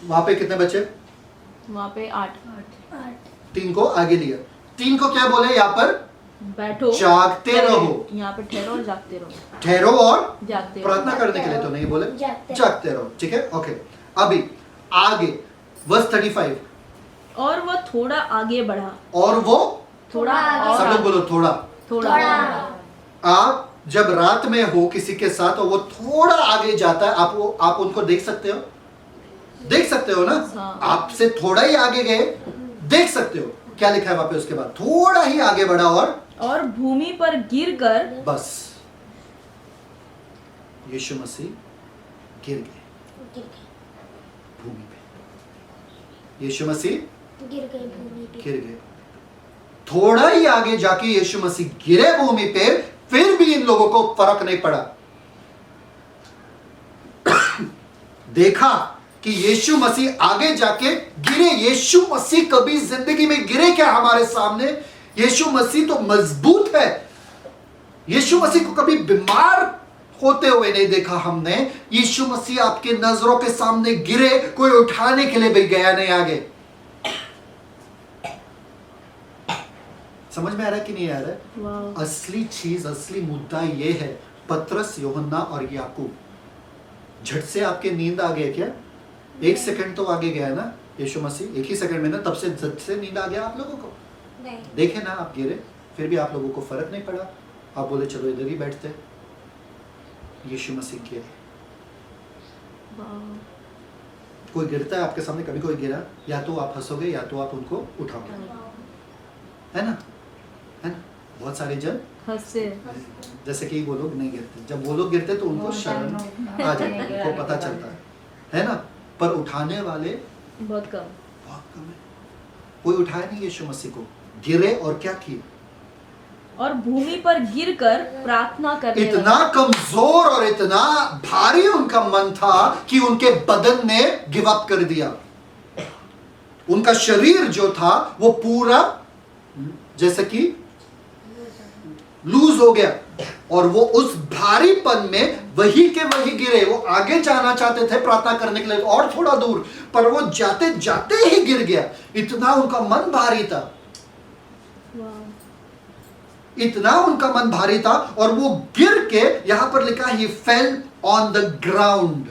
वहां पे कितने बचे? वहां पे 8। 3 को आगे लिया। 3 को क्या बोले? यहाँ पर बैठो, जागते रहो। यहाँ पे ठहरो और जागते रहो। ठहरो और जागते रहो। प्रार्थना करने के लिए तो नहीं बोले, जागते रहो। ठीक है, ओके। अभी आगे वर्स 35। और वो थोड़ा आगे बढ़ा। और वो थोड़ा सब लोग बोलो, थोड़ा। थोड़ा। आप जब रात में हो किसी के साथ और वो थोड़ा आगे जाता है, आप उनको देख सकते हो? देख सकते हो ना? हाँ। आपसे थोड़ा ही आगे गए, देख सकते हो। क्या लिखा है वहां पे उसके बाद? थोड़ा ही आगे बढ़ा और भूमि पर गिरकर, बस यीशु मसीह गिर गए भूमि पे। यीशु मसीह गिर गए भूमि पे। गिर गए। थोड़ा ही आगे जाके यीशु मसीह गिरे भूमि पे, फिर भी इन लोगों को फर्क नहीं पड़ा। देखा कि यीशु मसीह आगे जाके गिरे। यीशु मसीह कभी जिंदगी में गिरे क्या हमारे सामने? यीशु मसीह तो मजबूत है। यीशु मसीह को कभी बीमार होते हुए नहीं देखा हमने। यीशु मसीह आपके नजरों के सामने गिरे, कोई उठाने के लिए भी गया नहीं आगे। समझ में आ रहा है कि नहीं आ रहा है? असली चीज, असली मुद्दा ये है। पतरस, यूहन्ना और याकूब, झट से आपके नींद आ गया क्या? 1 सेकंड तो आगे गया ना यीशु मसीह, 1 ही सेकंड में ना, तब से झट से नींद आ गया आप लोगों को? नहीं। देखे ना आप गिरे, फिर भी आप लोगों को फर्क नहीं पड़ा। आप बोले चलो इधर ही बैठते। यीशु मसीह गिरे। कोई गिरता है आपके सामने? कभी कोई गिरा? या तो आप हंसोगे या तो आप उनको उठाओगे, है ना? है ना? बहुत सारे जन हंसे, जैसे कि वो लोग नहीं गिरते। जब वो लोग गिरते तो उनको शर्म आ जाती है, उनको पता चलता है ना? पर उठाने वाले बहुत कम है। कोई उठाया नहीं यीशु मसीह को। गिरे और क्या किए? और भूमि पर गिरकर प्रार्थना करने इतना कमजोर और इतना भारी उनका मन था कि उनके बदन ने गिव अप कर दिया। उनका शरीर जो था वो पूरा जैसे कि लूज हो गया, और वो उस भारीपन में वही के वही गिरे। वो आगे जाना चाहते थे प्रार्थना करने के लिए और थोड़ा दूर, पर वो जाते जाते ही गिर गया। इतना उनका मन भारी था, इतना उनका मन भारी था। और वो गिर के, यहां पर लिखा ही फेल ऑन द ग्राउंड।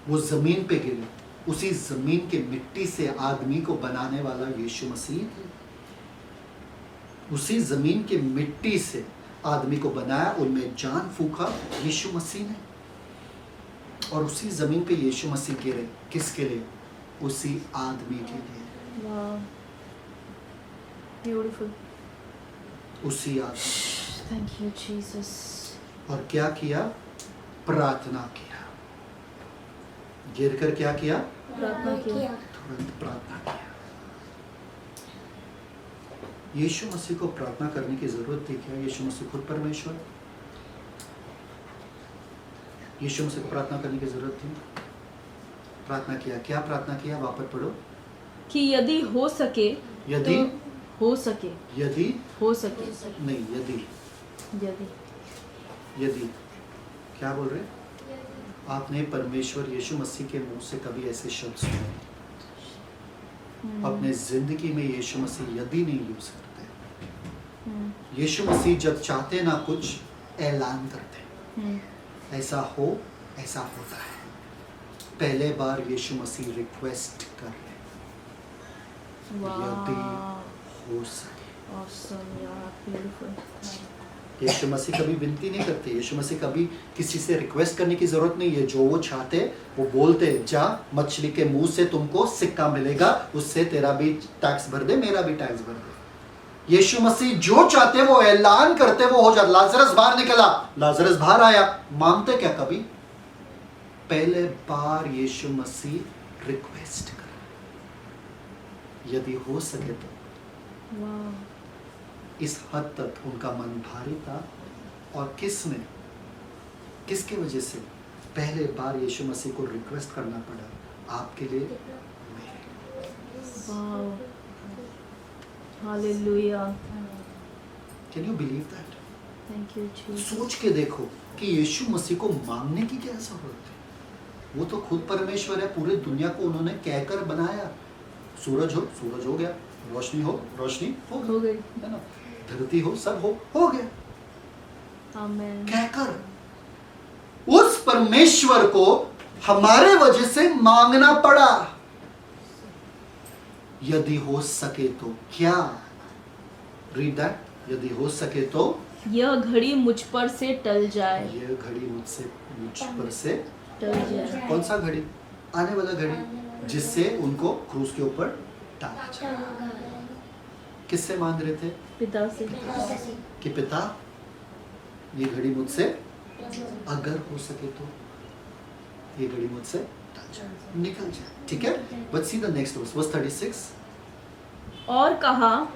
वो जमीन पे गिरे। उसी जमीन के मिट्टी से आदमी को बनाने वाला यीशु मसीह थे। उसी जमीन के मिट्टी से आदमी को बनाया, उनमें जान फूका यीशु मसीह ने। और उसी जमीन पे यीशु मसीह गिरे। किसके लिए? उसी आदमी के लिए। ब्यूटीफुल। उसी आत्मा। Thank you Jesus. और क्या किया? प्रार्थना किया। गिर कर क्या किया? प्रार्थना किया। तुरंत प्रार्थना किया। यीशु मसीह को प्रार्थना करने की जरूरत थी क्या? यीशु मसीह खुद परमेश्वर है। यीशु मसीह को प्रार्थना करने की जरूरत थी? प्रार्थना किया। क्या प्रार्थना किया? वापस पढ़ो। कि यदि हो सके, यदि तो हो सके, यदि हो सके, नहीं, यदि यदि यदि क्या बोल रहे? आपने परमेश्वर यीशु मसीह के मुंह से कभी ऐसे शब्द सुने? अपने जिंदगी में यीशु मसीह यदि नहीं यूज करते। यीशु मसीह जब चाहते ना कुछ ऐलान करते, ऐसा हो, ऐसा होता है। पहले बार यीशु मसीह रिक्वेस्ट कर रहे, यदि हो सके। ऑसम यार, ब्यूटीफुल। यीशु मसीह कभी विनती नहीं करते। यीशु मसीह कभी किसी से रिक्वेस्ट करने की जरूरत नहीं है। जो वो चाहते वो बोलते, जा मछली के मुंह से तुमको सिक्का मिलेगा, उससे तेरा भी टैक्स भर दे, मेरा भी टैक्स भर दे। यीशु मसीह जो चाहते वो ऐलान करते, वो हो जाता। लाजरस बाहर निकला, लाजरस बाहर आया। मांगते क्या कभी? पहले बार यीशु मसीह रिक्वेस्ट कर, यदि हो सके तो। वाह। इस हद तक उनका मन भारी था। और किसके वजह से पहले बार यीशु मसीह को रिक्वेस्ट करना पड़ा? आपके लिए, वाह, hallelujah. Can you believe that? Thank you Jesus. सोच के देखो कि यीशु मसीह को मांगने की क्या जरूरत है? वो तो खुद परमेश्वर है। पूरे दुनिया को उन्होंने कहकर बनाया। सूरज हो गया, रोशनी हो गई, है ना, धरती हो, सब हो गया। आमेन। कहकर उस परमेश्वर को हमारे वजह से मांगना पड़ा। यदि हो सके तो क्या? Read that. यदि हो सके तो यह घड़ी मुझ पर से टल जाए। यह घड़ी मुझ पर से टल जाए। कौन सा घड़ी? आने वाला घड़ी, जिससे उनको क्रूस के ऊपर डाला जाए। किससे मांग रहे थे? पिता से। कि पिता, ये घड़ी मुझसे अगर हो सके तो ये घड़ी मुझसे निकल जाए। ठीक है, but see the next verse 36। और कहा,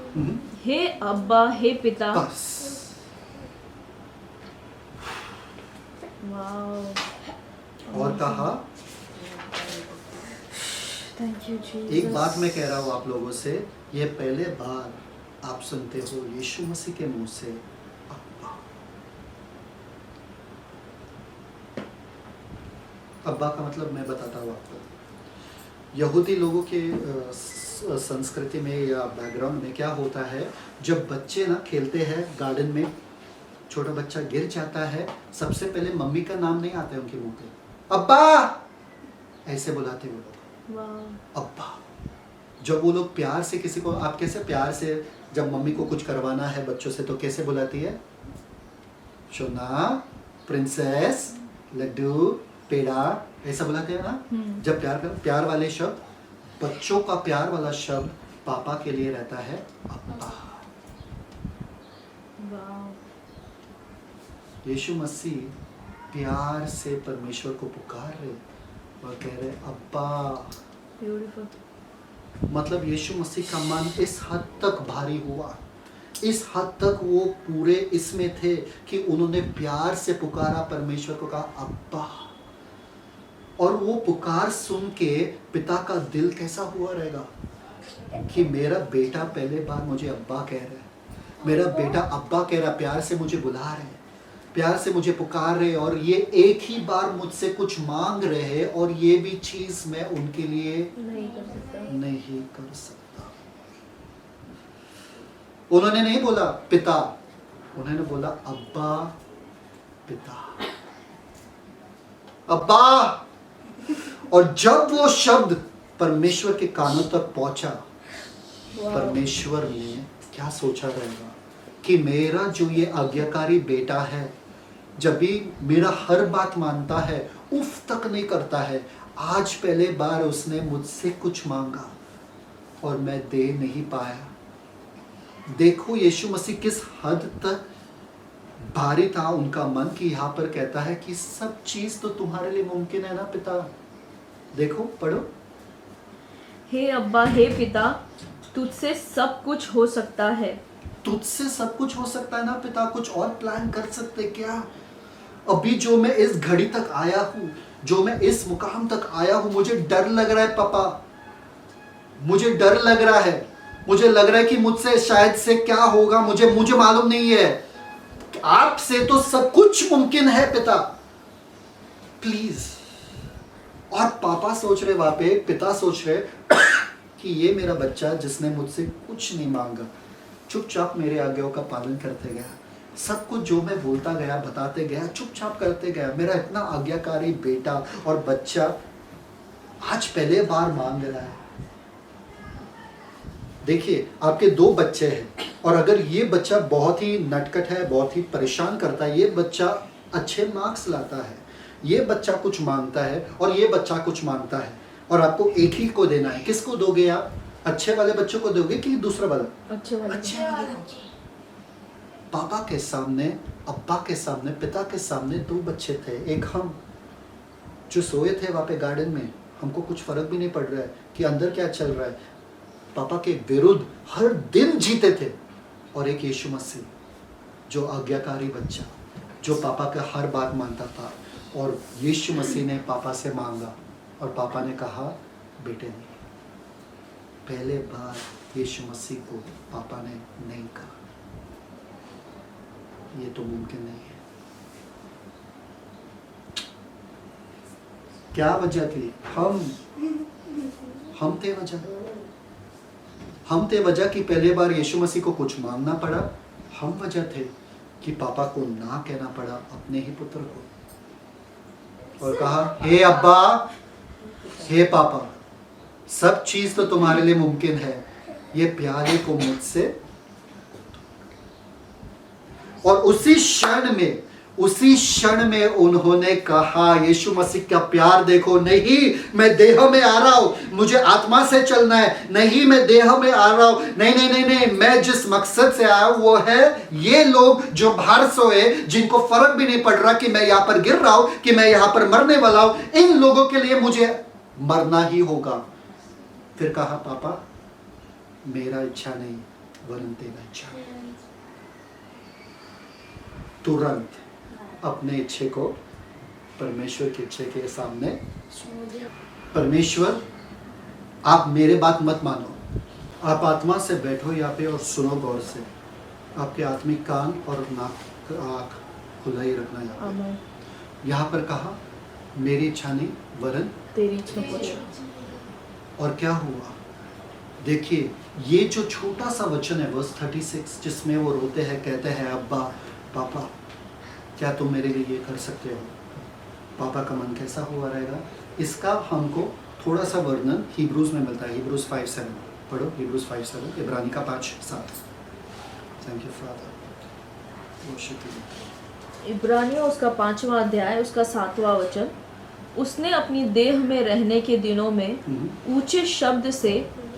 हे अब्बा, हे पिता। बस। वाओ। और कहा, थैंक यू जीसस। एक बात मैं कह रहा हूँ आप लोगों से, ये पहले बार आप सुनते हो यीशु मसीह के मुंह से अब्बा। अब्बा का मतलब मैं बताता हूँ आपको। यहूदी लोगों के संस्कृति में या बैकग्राउंड में क्या होता है, जब बच्चे ना खेलते हैं गार्डन में, छोटा बच्चा गिर जाता है, सबसे पहले मम्मी का नाम नहीं आता है उनके मुंह पे, अब्बा ऐसे बुलाते वो लोग, वाह। अब्बा। जब वो लोग प्यार से किसी को, आप कैसे प्यार से जब मम्मी को कुछ करवाना है बच्चों से तो कैसे बुलाती है? सोना, प्रिंसेस, लड्डू, पेड़ा, ऐसा बुलाते हैं ना। जब प्यार वाले शब्द, बच्चों का प्यार वाला शब्द पापा के लिए रहता है अब्बा। वाह। यीशु मसीह प्यार से परमेश्वर को पुकार रहे और कह रहे अब्बा। ब्यूटीफुल। मतलब यीशु मसीह का मन इस हद तक भारी हुआ, इस हद तक वो पूरे इसमें थे कि उन्होंने प्यार से पुकारा, परमेश्वर को कहा अब्बा। और वो पुकार सुन के पिता का दिल कैसा हुआ रहेगा कि मेरा बेटा पहले बार मुझे अब्बा कह रहा है, मेरा बेटा अब्बा कह रहा, प्यार से मुझे बुला रहे हैं, प्यार से मुझे पुकार रहे, और ये एक ही बार मुझसे कुछ मांग रहे हैं और ये भी चीज मैं उनके लिए नहीं कर सकता। उन्होंने नहीं बोला पिता, उन्होंने बोला अब्बा, पिता, अब्बा। और जब वो शब्द परमेश्वर के कानों तक पहुंचा, परमेश्वर ने क्या सोचा रहेगा कि मेरा जो ये आज्ञाकारी बेटा है, जब भी मेरा हर बात मानता है, उफ तक नहीं करता है, आज पहले बार उसने मुझसे कुछ मांगा और मैं दे नहीं पाया। देखो यीशु मसीह किस हद तक भारी था उनका मन कि यहाँ पर कहता है कि सब चीज तो तुम्हारे लिए मुमकिन है ना पिता। देखो पढ़ो। हे अब्बा, हे पिता, तुझसे सब कुछ हो सकता है। तुझसे सब कुछ हो सकता है ना पिता, कुछ और प्लान कर सकते क्या? अभी जो मैं इस घड़ी तक आया हूं, जो मैं इस मुकाम तक आया हूं, मुझे डर लग रहा है पापा, मुझे डर लग रहा है, मुझे लग रहा है कि मुझसे शायद से क्या होगा, मुझे मालूम नहीं है। आपसे तो सब कुछ मुमकिन है पिता, प्लीज। और पापा सोच रहे, वहां पे पिता सोच रहे कि ये मेरा बच्चा जिसने मुझसे कुछ नहीं मांगा, चुपचाप मेरे आज्ञाओं का पालन करते गया, सब कुछ जो मैं बोलता गया, बताते गया, चुपचाप करते गया, मेरा इतना आज्ञाकारी बेटा और बच्चा आज पहले बार मांग रहा है। देखिए आपके 2 बच्चे हैं, और अगर ये बच्चा बहुत ही नटखट है, बहुत ही परेशान करता है, ये बच्चा अच्छे मार्क्स लाता है, ये बच्चा कुछ मांगता है और ये बच्चा कुछ मांगता है, और आपको एक ही को देना है। किसको दोगे आप? अच्छे वाले बच्चों को दोगे कि दूसरा वाला? अच्छे वाले। अच्छे वाले को। पापा के सामने, अब्बा के सामने, पिता के सामने 2 बच्चे थे, एक हम जो सोए थे वहां पे गार्डन में, हमको कुछ फर्क भी नहीं पड़ रहा है कि अंदर क्या चल रहा है, पापा के विरुद्ध हर दिन जीते थे, और एक यीशु मसीह जो आज्ञाकारी बच्चा, जो पापा का हर बात मानता था, और यीशु मसीह ने पापा से मांगा और पापा ने कहा बेटे नहीं। पहले बार यीशु मसीह को पापा ने नहीं कहा ये तो मुमकिन नहीं है। क्या वजह थी? हम थे वजह। हम थे वजह कि पहले बार यीशु मसीह को कुछ मांगना पड़ा। हम वजह थे कि पापा को ना कहना पड़ा अपने ही पुत्र को, और कहा हे अब्बा, हे पापा, सब चीज तो तुम्हारे लिए मुमकिन है, ये प्यारे को मुझसे। और उसी क्षण में उन्होंने कहा, यीशु मसीह का प्यार देखो, नहीं मैं देह में आ रहा हूं, मुझे आत्मा से चलना है, नहीं मैं देह में आ रहा हूं, नहीं नहीं नहीं नहीं, मैं जिस मकसद से आया हूं वो है ये लोग जो बाहर सोए, जिनको फर्क भी नहीं पड़ रहा कि मैं यहां पर गिर रहा हूं, कि मैं यहां पर मरने वाला हूं, इन लोगों के लिए मुझे मरना ही होगा। फिर कहा पापा मेरा इच्छा नहीं वरन तेरा इच्छा। तुरंत अपने इच्छे को परमेश्वर की इच्छे के सामने, परमेश्वर आप मेरे बात मत मानो, आप आत्मा से बैठो यहाँ पे और सुनो गौर से, आपके आत्मिक कान और नाक आँख खुला ही रखना यहाँ पे। यहाँ पर कहा मेरी इच्छा नहीं वरन तेरी इच्छा। और क्या हुआ? देखिए ये जो छोटा सा वचन है वर्स 36, जिसमें वो रोते हैं, कहते हैं अब्बा पापा क्या तुम मेरे लिए ये कर सकते हो? पापा का मन कैसा हुआ रहेगा? इसका हमको थोड़ा सा वर्णन हिब्रूज में मिलता है। हिब्रूज 5:7 पढ़ो, हिब्रूज 5:7, इब्रानी का 5:7। Thank you father. इब्रानियों उसका 5वां अध्याय उसका 7वां वचन, उसने अपनी देह में रहने के दिनों में ऊंचे शब्द से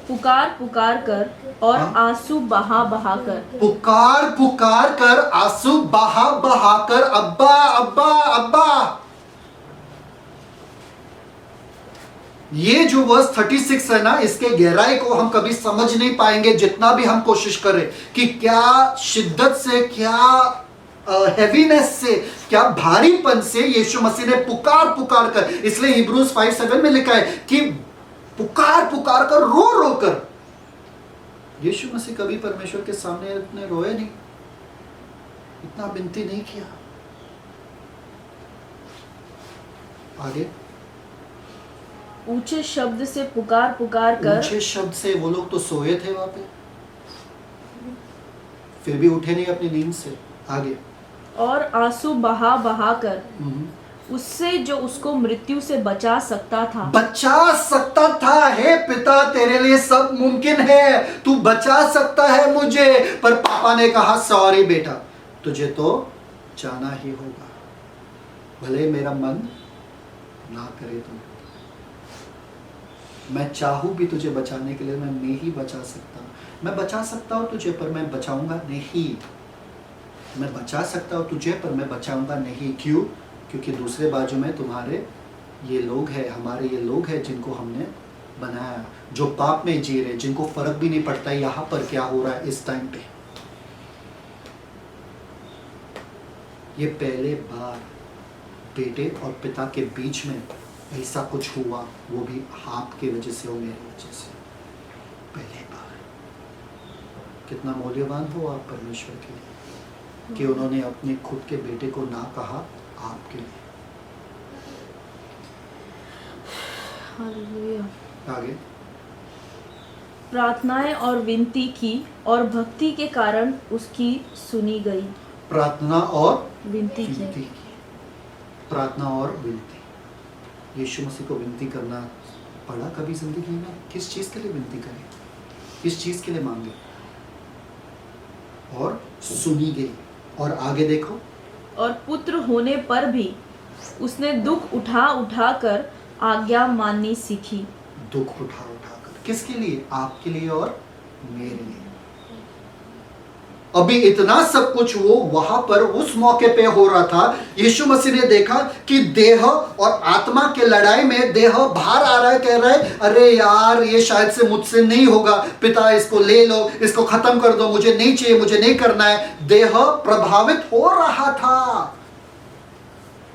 पुकार पुकार कर और आंसू बहा बहा कर, पुकार पुकार कर, आंसू बहा बहा कर, अब्बा अब्बा अब्बा। ये जो वर्स 36 है ना, इसके गहराई को हम कभी समझ नहीं पाएंगे जितना भी हम कोशिश करें कि क्या शिद्दत से, क्या हैवीनेस से, क्या भारीपन से यीशु मसीह ने पुकार पुकार कर, इसलिए हिब्रूज 5:7 में लिखा है कि पुकार पुकार कर, रो रो कर। यीशु मसीह कभी परमेश्वर के सामने इतने रोए नहीं, इतना विनती नहीं किया। आगे ऊंचे शब्द से पुकार पुकार कर, ऊंचे शब्द से, वो लोग तो सोए थे वहां पे, फिर भी उठे नहीं अपनी नींद से। आगे और आंसू बहा बहा कर उससे जो उसको मृत्यु से बचा सकता था, बचा सकता था। हे पिता तेरे लिए सब मुमकिन है, तू बचा सकता है मुझे। पर पापा ने कहा सॉरी बेटा, तुझे तो जाना ही होगा, भले मेरा मन ना करे। मैं चाहूँ भी तुझे बचाने के लिए मैं नहीं बचा सकता। मैं बचा सकता हूँ तुझे पर मैं बचाऊंगा नहीं। मैं बचा सकता हूँ तुझे पर मैं बचाऊंगा नहीं। क्यों? क्योंकि दूसरे बाजू में तुम्हारे ये लोग हैं, हमारे ये लोग हैं जिनको हमने बनाया, जो पाप में जी रहे, जिनको फर्क भी नहीं पड़ता यहाँ पर क्या हो रहा है इस टाइम पे। ये पहले बार बेटे और पिता के बीच में ऐसा कुछ हुआ, वो भी आपके वजह से और मेरी वजह से। पहले बार। कितना मूल्यवान हो आप परमेश्वर के लिए कि उन्होंने अपने खुद के बेटे को ना कहा आपके लिए। हालेलुया। आगे। प्रार्थनाएं और विनती की और भक्ति के कारण उसकी सुनी गई। प्रार्थना और विनती विनती की। की। प्रार्थना और विनती। यीशु मसीह को विनती करना पड़ा कभी जिंदगी में? किस चीज के लिए विनती करें, किस चीज के लिए मांगे? और सुनी गई। और आगे देखो। और पुत्र होने पर भी उसने दुख उठा उठा कर आज्ञा माननी सीखी। दुख उठा उठा कर किसके लिए? आपके लिए और मेरे लिए। अभी इतना सब कुछ वो वहां पर उस मौके पे हो रहा था। यीशु मसीह ने देखा कि देह और आत्मा के लड़ाई में देह बाहर आ रहा है, कह रहा है अरे यार ये शायद से मुझसे नहीं होगा, पिता इसको ले लो, इसको खत्म कर दो, मुझे नहीं चाहिए, मुझे नहीं करना है। देह प्रभावित हो रहा था,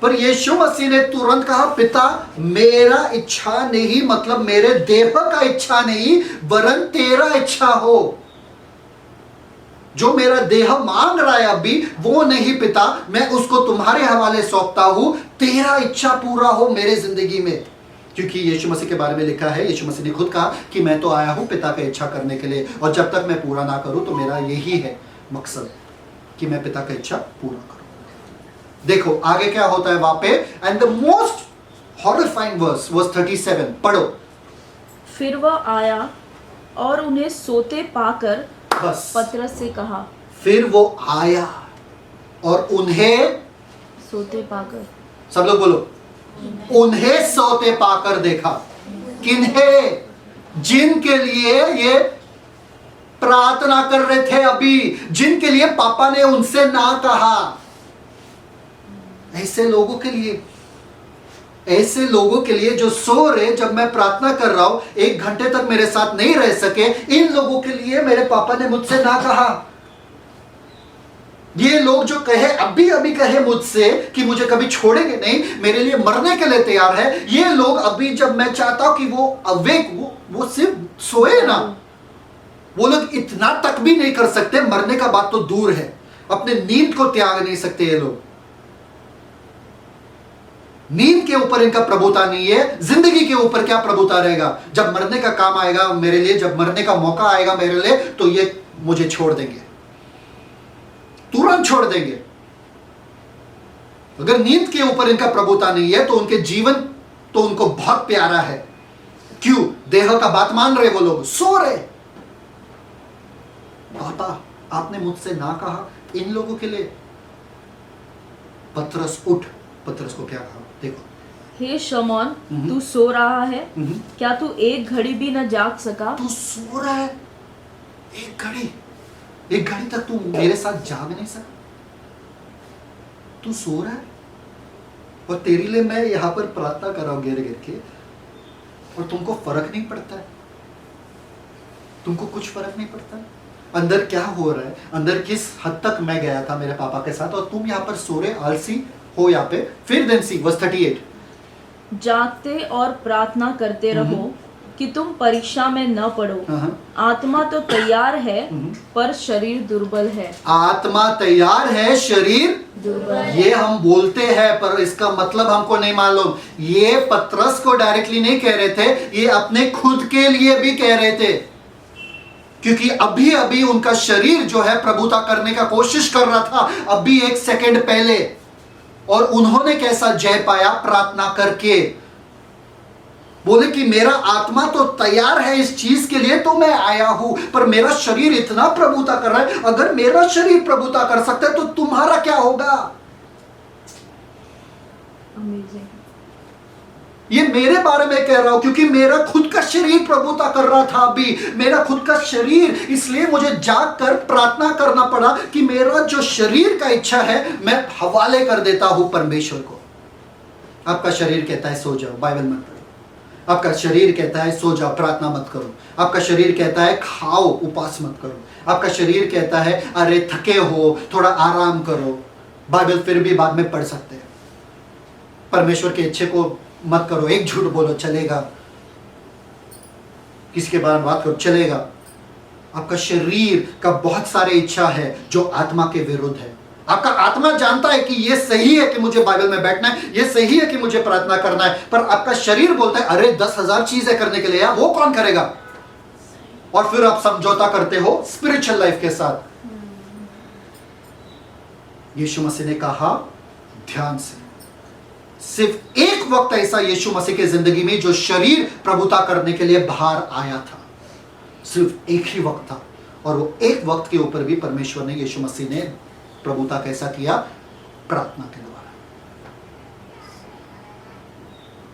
पर यीशु मसीह ने तुरंत कहा पिता मेरा इच्छा नहीं, मतलब मेरे देह का इच्छा नहीं वरन तेरा इच्छा हो। जो मेरा देह मांग रहा है अभी वो नहीं पिता, मैं उसको तुम्हारे हवाले सौंपता हूं, तेरा इच्छा पूरा हो मेरे जिंदगी में। क्योंकि यीशु मसीह के बारे में लिखा है, यीशु मसीह ने खुद कहा कि मैं तो आया हूं पिता का इच्छा करने के लिए, और जब तक मैं पूरा ना करूं तो मेरा यही है मकसद कि मैं पिता का इच्छा पूरा करूं। देखो आगे क्या होता है वहां पे। And the most horrifying verse 37 पढ़ो। फिर वह आया और उन्हें सोते पाकर बस पतरस से कहा। फिर वो आया और उन्हें सोते पाकर। सब लोग बोलो उन्हें सोते पाकर देखा। किन्हें? जिनके लिए ये प्रार्थना कर रहे थे अभी, जिनके लिए पापा ने उनसे ना कहा। ऐसे लोगों के लिए, ऐसे लोगों के लिए जो सो रहे, जब मैं प्रार्थना कर रहा हूं 1 घंटे तक मेरे साथ नहीं रह सके, इन लोगों के लिए मेरे पापा ने मुझसे ना कहा। ये लोग जो कहे अभी अभी कहे मुझसे कि मुझे कभी छोड़ेंगे नहीं, मेरे लिए मरने के लिए तैयार है, ये लोग अभी जब मैं चाहता हूं कि वो अवेक, वो सिर्फ सोए ना, वो लोग इतना तक भी नहीं कर सकते। मरने का बात तो दूर है, अपने नींद को त्याग नहीं सकते ये लोग। नींद के ऊपर इनका प्रभुता नहीं है, जिंदगी के ऊपर क्या प्रभुता रहेगा? जब मरने का काम आएगा मेरे लिए, जब मरने का मौका आएगा मेरे लिए, तो ये मुझे छोड़ देंगे, तुरंत छोड़ देंगे। अगर नींद के ऊपर इनका प्रभुता नहीं है तो उनके जीवन तो उनको बहुत प्यारा है। क्यों? देह का बात मान रहे वो लोग, सो रहे। पापा आपने मुझसे ना कहा इन लोगों के लिए। पतरस उठ। पतरस को क्या कहा देखो। हे शमौन तू सो रहा है, क्या तू एक घड़ी भी न जाग सका? तू सो रहा है एक घड़ी तक तू मेरे साथ जाग नहीं सका? तू सो रहा है और तेरे लिए मैं यहां पर प्रार्थना कर रहा हूं गिर गिर के, और तुमको फर्क नहीं पड़ता है? तुमको कुछ फर्क नहीं पड़ता है? अंदर क्या हो रहा है, अंदर किस हद तक मैं गया था मेरे पापा के साथ, और तुम यहाँ पर सो रहे आलसी हो यहाँ पे। फिर देन सी वर्स 38, जागते और प्रार्थना करते रहो कि तुम परीक्षा में न पड़ो। आत्मा तो तैयार है पर शरीर दुर्बल है। आत्मा तैयार है, शरीर दुर्बल है। ये हम बोलते हैं पर इसका मतलब हमको नहीं मालूम। ये पतरस को डायरेक्टली नहीं कह रहे थे, ये अपने खुद के लिए भी कह रहे थे, क्योंकि अभी अभी उनका शरीर जो है प्रभुता करने का कोशिश कर रहा था, अभी 1 सेकंड पहले। और उन्होंने कैसा जय पाया? प्रार्थना करके। बोले कि मेरा आत्मा तो तैयार है इस चीज के लिए, तो मैं आया हूं, पर मेरा शरीर इतना प्रभुता कर रहा है। अगर मेरा शरीर प्रभुता कर सकता है तो तुम्हारा क्या होगा? Amazing. ये मेरे बारे में कह रहा हूं क्योंकि मेरा खुद का शरीर प्रभुता कर रहा था अभी, मेरा खुद का शरीर, इसलिए मुझे जाग कर प्रार्थना करना पड़ा कि मेरा जो शरीर का इच्छा है मैं हवाले कर देता हूं परमेश्वर को। आपका शरीर कहता है सो जाओ, बाइबल मत पढ़ो। आपका शरीर कहता है सो जाओ, प्रार्थना मत करो। आपका शरीर कहता है खाओ, उपास मत करो। आपका शरीर कहता है अरे थके हो, थोड़ा आराम करो, बाइबल फिर भी बाद में पढ़ सकते हैं। परमेश्वर के इच्छे को मत करो, एक झूठ बोलो चलेगा, किसी के बारे में बात करो चलेगा। आपका शरीर का बहुत सारे इच्छा है जो आत्मा के विरुद्ध है। आपका आत्मा जानता है कि यह सही है कि मुझे बाइबल में बैठना है, यह सही है कि मुझे प्रार्थना करना है, पर आपका शरीर बोलता है अरे 10,000 चीजें करने के लिए वो कौन करेगा। और फिर आप समझौता करते हो स्पिरिचुअल लाइफ के साथ। यीशु मसीह ने कहा ध्यान से, सिर्फ एक वक्त ऐसा यीशु मसीह की जिंदगी में जो शरीर प्रभुता करने के लिए बाहर आया था, सिर्फ एक ही वक्त था, और वो एक वक्त के ऊपर भी परमेश्वर ने, यीशु मसीह ने प्रभुता कैसा किया, प्रार्थना के द्वारा।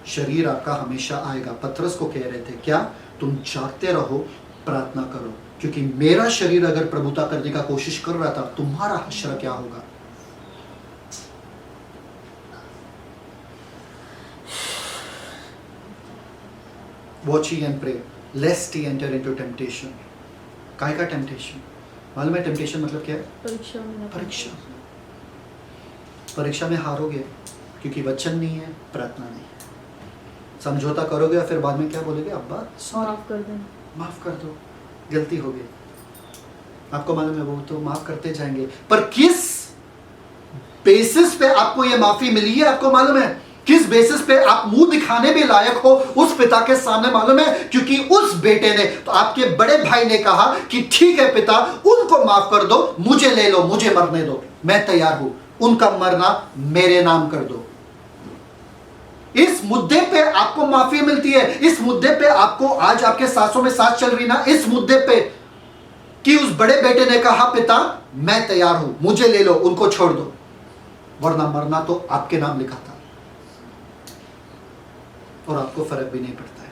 शरीर आपका हमेशा आएगा। पतरस को कह रहे थे क्या, तुम जागते रहो, प्रार्थना करो, क्योंकि मेरा शरीर अगर प्रभुता करने का कोशिश कर रहा था, तुम्हारा हश्र क्या होगा। Watch ye and pray, lest ye enter into temptation. काय का टेम्पटेशन मालूम है? टेम्पटेशन मतलब क्या है? परीक्षा में। परीक्षा। परीक्षा में हारोगे क्योंकि वचन नहीं है, प्रार्थना नहीं है। समझौता करोगे और फिर बाद में क्या बोलोगे, अब्बा माफ कर देना, माफ कर दो, गलती हो गई। आपको मालूम है वो तो माफ करते जाएंगे, पर किस बेसिस पे आपको ये माफी मिली है आपको मालूम है? किस बेसिस पे आप मुंह दिखाने भी लायक हो उस पिता के सामने मालूम है? क्योंकि उस बेटे ने, तो आपके बड़े भाई ने कहा कि ठीक है पिता, उनको माफ कर दो, मुझे ले लो, मुझे मरने दो, मैं तैयार हूं, उनका मरना मेरे नाम कर दो। इस मुद्दे पे आपको माफी मिलती है। इस मुद्दे पे आपको, आज आपके सांसों में सांस चल रही ना, इस मुद्दे पे कि उस बड़े बेटे ने कहा पिता मैं तैयार हूं, मुझे ले लो, उनको छोड़ दो, वरना मरना तो आपके नाम लिखा था। और आपको फर्क भी नहीं पड़ता है।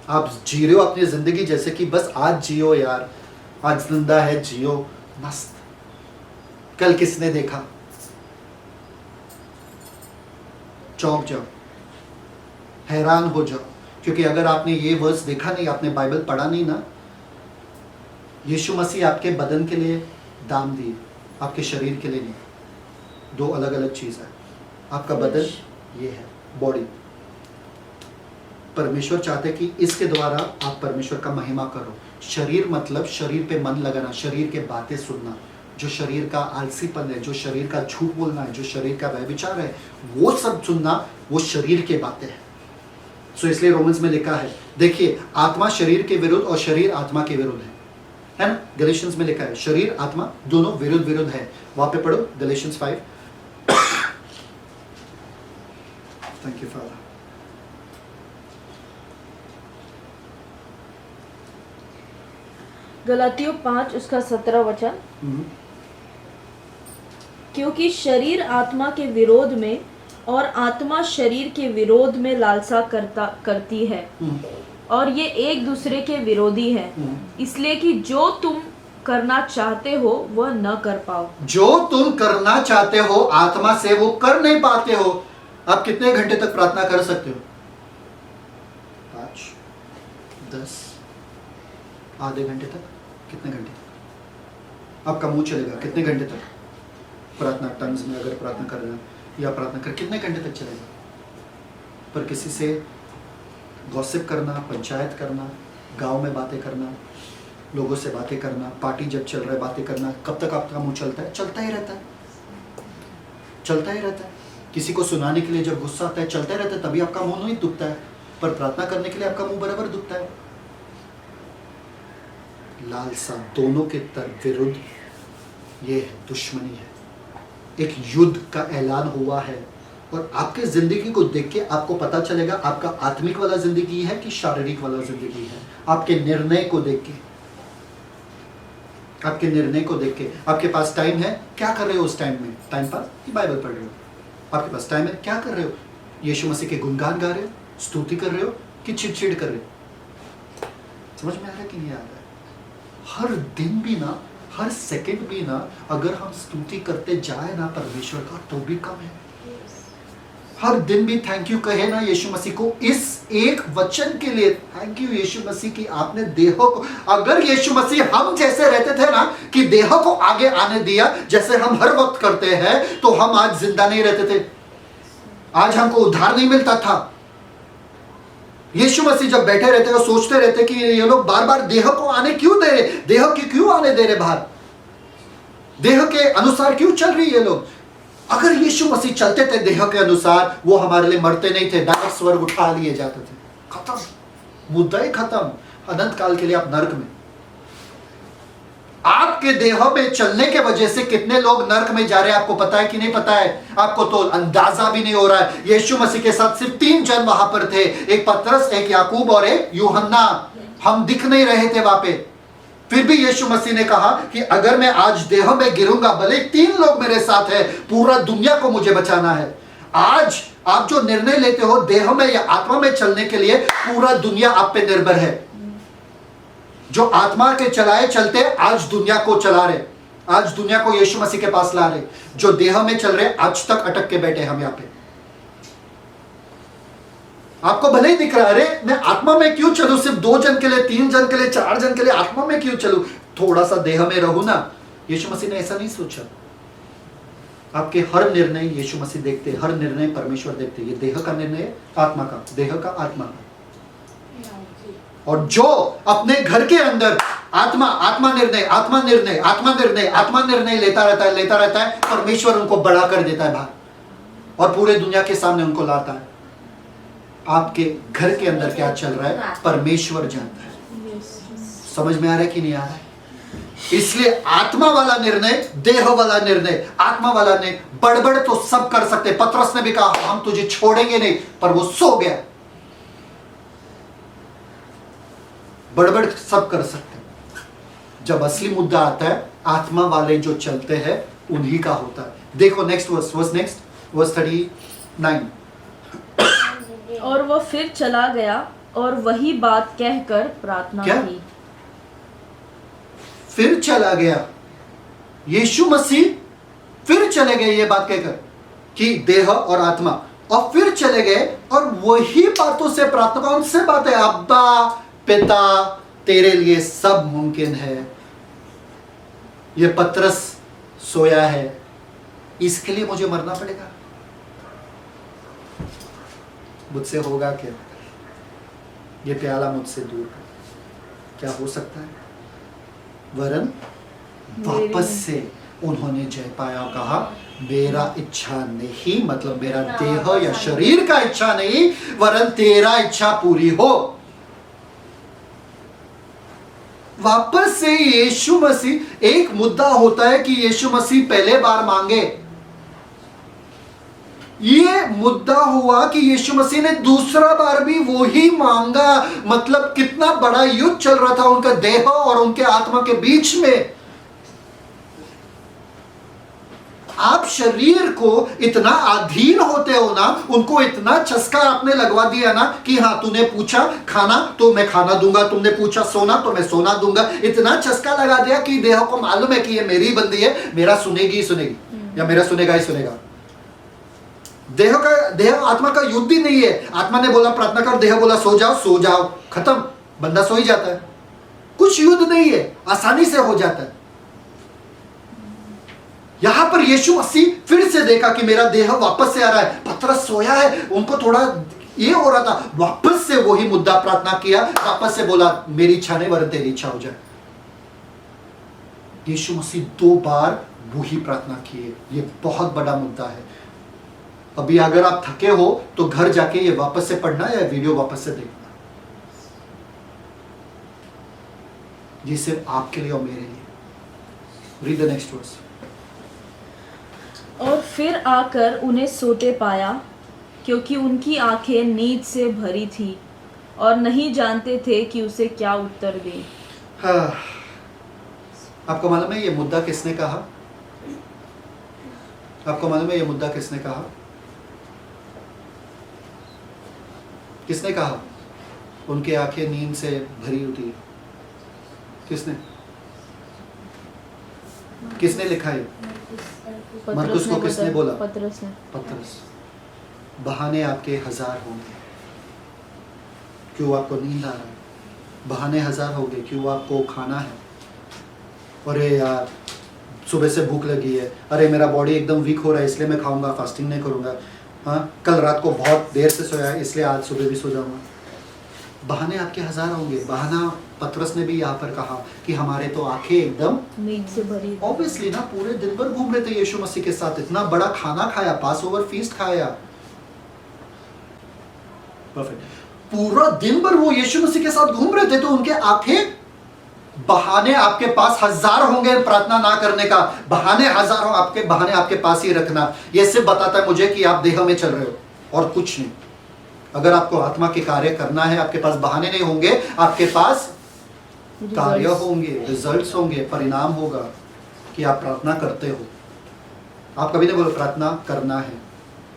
आप जी रहे हो अपनी जिंदगी जैसे कि बस आज जियो यार, आज जिंदा है, जियो मस्त, कल किसने देखा। चौंक जाओ, हैरान हो जाओ, क्योंकि अगर आपने ये वर्स देखा नहीं, आपने बाइबल पढ़ा नहीं ना, यीशु मसीह आपके बदन के लिए दाम दिए, आपके शरीर के लिए नहीं। दो अलग अलग चीज है। आपका बदन ये है, बॉडी। परमेश्वर चाहते कि इसके द्वारा आप परमेश्वर का महिमा करो। शरीर मतलब शरीर पे मन लगाना, शरीर के बातें सुनना, जो शरीर का आलसीपन है, जो शरीर का झूठ बोलना है, जो शरीर का व्यभिचार है, वो सब सुनना, वो शरीर के बातें हैं। सो इसलिए रोमन्स में लिखा है, देखिए आत्मा शरीर के विरुद्ध और शरीर आत्मा के विरुद्ध है ना? गलेशियंस में लिखा है शरीर आत्मा दोनों विरुद्ध विरुद्ध है। वहां पे पढ़ो गलेशियंस 5। Thank you father. गलातियों 5 उसका 17 वचन, क्योंकि शरीर आत्मा के विरोध में और आत्मा शरीर के विरोध में लालसा करती है, और ये एक दूसरे के विरोधी है, इसलिए कि जो तुम करना चाहते हो वह न कर पाओ। जो तुम करना चाहते हो आत्मा से वो कर नहीं पाते हो। आप कितने घंटे तक प्रार्थना कर सकते हो? 5, 10, आधे घंटे तक? कितने घंटे तक आपका मुंह चलेगा? कितने घंटे तक प्रार्थना, टंग्स में अगर प्रार्थना कर रहे हो या प्रार्थना कर, कितने घंटे तक चलेगा? पर किसी से गॉसिप करना, पंचायत करना, गांव में बातें करना, लोगों से बातें करना, पार्टी जब चल रहा है बातें करना, कब तक आपका मुंह चलता है? चलता ही रहता है, चलता ही रहता है। किसी को सुनाने के लिए जब गुस्सा आता है चलता ही रहता है, तभी आपका मुंह नहीं दुखता है, पर प्रार्थना करने के लिए आपका मुंह बराबर दुखता है। लालसा दोनों के विरुद्ध ये दुश्मनी है। एक युद्ध का ऐलान हुआ है, और आपके जिंदगी को देख के आपको पता चलेगा आपका आत्मिक वाला जिंदगी है कि शारीरिक वाला जिंदगी है। आपके निर्णय को देख के, आपके निर्णय को देख के। आपके पास टाइम है, क्या कर रहे हो उस टाइम में? टाइम पास कि बाइबल पढ़ रहे हो? आपके पास टाइम है, क्या कर रहे हो? यीशु मसीह के गुणगान गा रहे हो? स्तुति कर रहे हो कि चिड़चिड़ कर रहे हो? समझ में आ रहा है कि नहीं आ रहा है? हर दिन भी ना, हर सेकंड भी ना, अगर हम स्तुति करते जाए ना परमेश्वर का, तो भी कम है। हर दिन भी थैंक यू कहे ना यीशु मसीह को, इस एक वचन के लिए थैंक यू यीशु मसीह की आपने देह को, अगर यीशु मसीह हम जैसे रहते थे ना कि देह को आगे आने दिया जैसे हम हर वक्त करते हैं, तो हम आज जिंदा नहीं रहते थे, आज हमको उद्धार नहीं मिलता था। यीशु मसीह जब बैठे रहते और सोचते रहते कि ये लोग बार बार देह को आने क्यों दे रहे, देह की क्यों आने दे रहे बाहर, देह के अनुसार क्यों चल रही ये लोग। अगर यीशु मसीह चलते थे देह के अनुसार, वो हमारे लिए मरते नहीं थे, डायरेक्ट स्वर्ग उठा लिए जाते थे, खत्म, मुद्दा ही खत्म, अनंत काल के लिए आप नरक में। आपके देह में चलने के वजह से कितने लोग नरक में जा रहे हैं आपको पता है कि नहीं पता है? आपको तो अंदाजा भी नहीं हो रहा है। यीशु मसीह के साथ सिर्फ 3 जन वहां पर थे, एक पतरस, एक याकूब और एक यूहन्ना। हम दिख नहीं रहे थे वहां पे, फिर भी यीशु मसीह ने कहा कि अगर मैं आज देह में गिरूंगा, भले 3 लोग मेरे साथ है, पूरा दुनिया को मुझे बचाना है। आज आप जो निर्णय लेते हो देह में या आत्मा में चलने के लिए, पूरा दुनिया आप पे निर्भर है। जो आत्मा के चलाए चलते आज दुनिया को चला रहे, आज दुनिया को यीशु मसीह के पास ला रहे। जो देह में चल रहे आज तक अटक के बैठे हम यहां पे। आपको भले ही दिख रहा है, अरे मैं आत्मा में क्यों चलूं, सिर्फ 2 जन के लिए, 3 जन के लिए, 4 जन के लिए आत्मा में क्यों चलूं, थोड़ा सा देह में रहूं ना। यीशु मसीह ने ऐसा नहीं सोचा। आपके हर निर्णय यीशु मसीह देखते, हर निर्णय परमेश्वर देखते। ये देह का निर्णय है, आत्मा का, देह का आत्मा का। और जो अपने घर के अंदर आत्मा निर्णय लेता रहता है, परमेश्वर उनको बड़ा कर देता है बाहर और पूरे दुनिया के सामने उनको लाता है। आपके घर के अंदर क्या चल रहा है परमेश्वर जानता है। समझ में आ रहा है कि नहीं आ रहा है? इसलिए आत्मा वाला निर्णय, देह वाला निर्णय, आत्मा वाला निर्णय, बड़बड़ तो सब कर सकते। पतरस ने भी कहा हम तुझे छोड़ेंगे नहीं, पर वो सो गया। बड़बड़ सब कर सकते, जब असली मुद्दा आता है आत्मा वाले जो चलते हैं उन्हीं का होता है। देखो नेक्स्ट वर्स 39। और वह फिर चला गया और वही बात कहकर प्रार्थना की। फिर चला गया, यीशु मसीह फिर चले गए ये बात कहकर कि देह और आत्मा, और फिर चले गए और वही बातों से प्रार्थना, कौन से बातें? अब्बा पिता तेरे लिए सब मुमकिन है। ये पतरस सोया है, इसके लिए मुझे मरना पड़ेगा? मुझसे होगा क्या? ये प्याला मुझसे दूर कर, क्या हो सकता है? वरन वापस से उन्होंने जय पाया और कहा मेरा इच्छा नहीं, मतलब मेरा देह या शरीर का इच्छा नहीं, वरन तेरा इच्छा पूरी हो। वापस से यीशु मसीह, एक मुद्दा होता है कि यीशु मसीह पहले बार मांगे, ये मुद्दा हुआ कि यीशु मसीह ने दूसरा बार भी वो ही मांगा। मतलब कितना बड़ा युद्ध चल रहा था उनका देह और उनके आत्मा के बीच में। आप शरीर को इतना अधीन होते हो ना, उनको इतना चस्का आपने लगवा दिया ना कि हाँ तूने पूछा खाना तो मैं खाना दूंगा, तुमने पूछा सोना तो मैं सोना दूंगा। इतना चस्का लगा दिया कि देह को मालूम है कि ये मेरी बंदी है, मेरा सुनेगी ही सुनेगी या मेरा सुनेगा ही सुनेगा। देह आत्मा का युद्ध ही नहीं है। आत्मा ने बोला प्रार्थना कर, देह बोला सो जाओ, खत्म, बंदा सो ही जाता है। कुछ युद्ध नहीं है, आसानी से हो जाता है। यहां पर यीशु मसीह फिर से देखा कि मेरा देह वापस से आ रहा है, पतरस सोया है, उनको थोड़ा ये हो रहा था, वापस से वही मुद्दा प्रार्थना किया, वापस से बोला मेरी इच्छा नहीं वरन तेरी इच्छा हो जाए। यीशु मसीह 2 बार वही प्रार्थना किए। ये बहुत बड़ा मुद्दा है। अभी अगर आप थके हो तो घर जाके ये वापस से पढ़ना या वीडियो वापस से देखना, ये सिर्फ आपके लिए और मेरे लिए। Read the next verse. और फिर आकर उन्हें सोते पाया, क्योंकि उनकी आंखें नींद से भरी थी और नहीं जानते थे कि उसे क्या उत्तर दें। हाँ, आपको मालूम है ये मुद्दा किसने कहा? आपको मालूम है ये मुद्दा किसने कहा? किसने कहा? उनकी आंखें नींद से भरी होती है। किसने किसने लिखा है? मरकुस को किसने बोला? पतरस ने। पतरस। बहाने आपके 1000 होंगे क्यों आपको नींद आ रहा है, बहाने 1000 होंगे क्यों आपको खाना है, अरे यार सुबह से भूख लगी है, अरे मेरा बॉडी एकदम वीक हो रहा है इसलिए मैं खाऊंगा, फास्टिंग नहीं करूंगा, हाँ कल रात को बहुत देर से सोया है इसलिए आज सुबह भी सो जाऊंगा। बहाने आपके 1000 होंगे। बहाना पतरस ने भी यहाँ पर कहा कि हमारे तो आंखें एकदम नींद से भरी। ऑब्वियसली ना, पूरे दिन भर घूम रहे थे यीशु मसीह के साथ, इतना बड़ा खाना खाया, पास ओवर फीस्ट खाया, परफेक्ट, पूरा दिन भर वो यीशु मसीह के साथ घूम रहे थे, तो उनके आंखें, बहाने आपके पास 1000 होंगे प्रार्थना ना करने का, बहाने 1000 हो आपके, बहाने आपके पास ही रखना। ये सिर्फ बताता है मुझे कि आप देह में चल रहे हो और कुछ नहीं। अगर आपको आत्मा के कार्य करना है, आपके पास बहाने नहीं होंगे, आपके पास कार्य होंगे, रिजल्ट्स होंगे, परिणाम होगा कि आप प्रार्थना करते हो। आप कभी नहीं बोलो प्रार्थना करना है,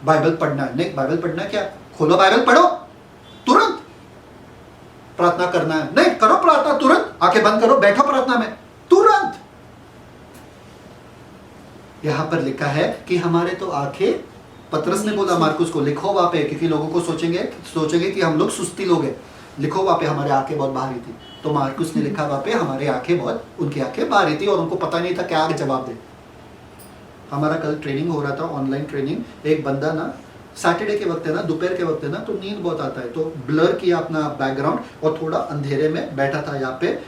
बाइबल पढ़ना है, नहीं बाइबल पढ़ना है क्या, खोलो बाइबल पढ़ो तुरंत, प्रार्थना करना है, नहीं करो प्रार्थना तुरंत, आंखें बंद करो बैठो प्रार्थना में तुरंत। यहां पर लिखा है कि हमारे तो आंखें, पतरस ने बोला मार्कुस को, लिखो वहां पे, क्योंकि लोगों को सोचेंगे कि हम लोग सुस्ती लोग हैं, लिखो वहां पे हमारे आंखें बहुत भारी थी। तो मार्कुस ने लिखा वहां पे हमारे आंखें बहुत, उनकी आंखें भारी थी और उनको पता नहीं था क्या जवाब दे। हमारा कल ट्रेनिंग हो रहा था, ऑनलाइन ट्रेनिंग, एक बंदा ना सैटरडे के वक्त है ना, दोपहर के वक्त है ना, तो नींद बहुत आता है, तो ब्लर किया अपना बैकग्राउंड और थोड़ा अंधेरे में बैठा था। यहाँ पे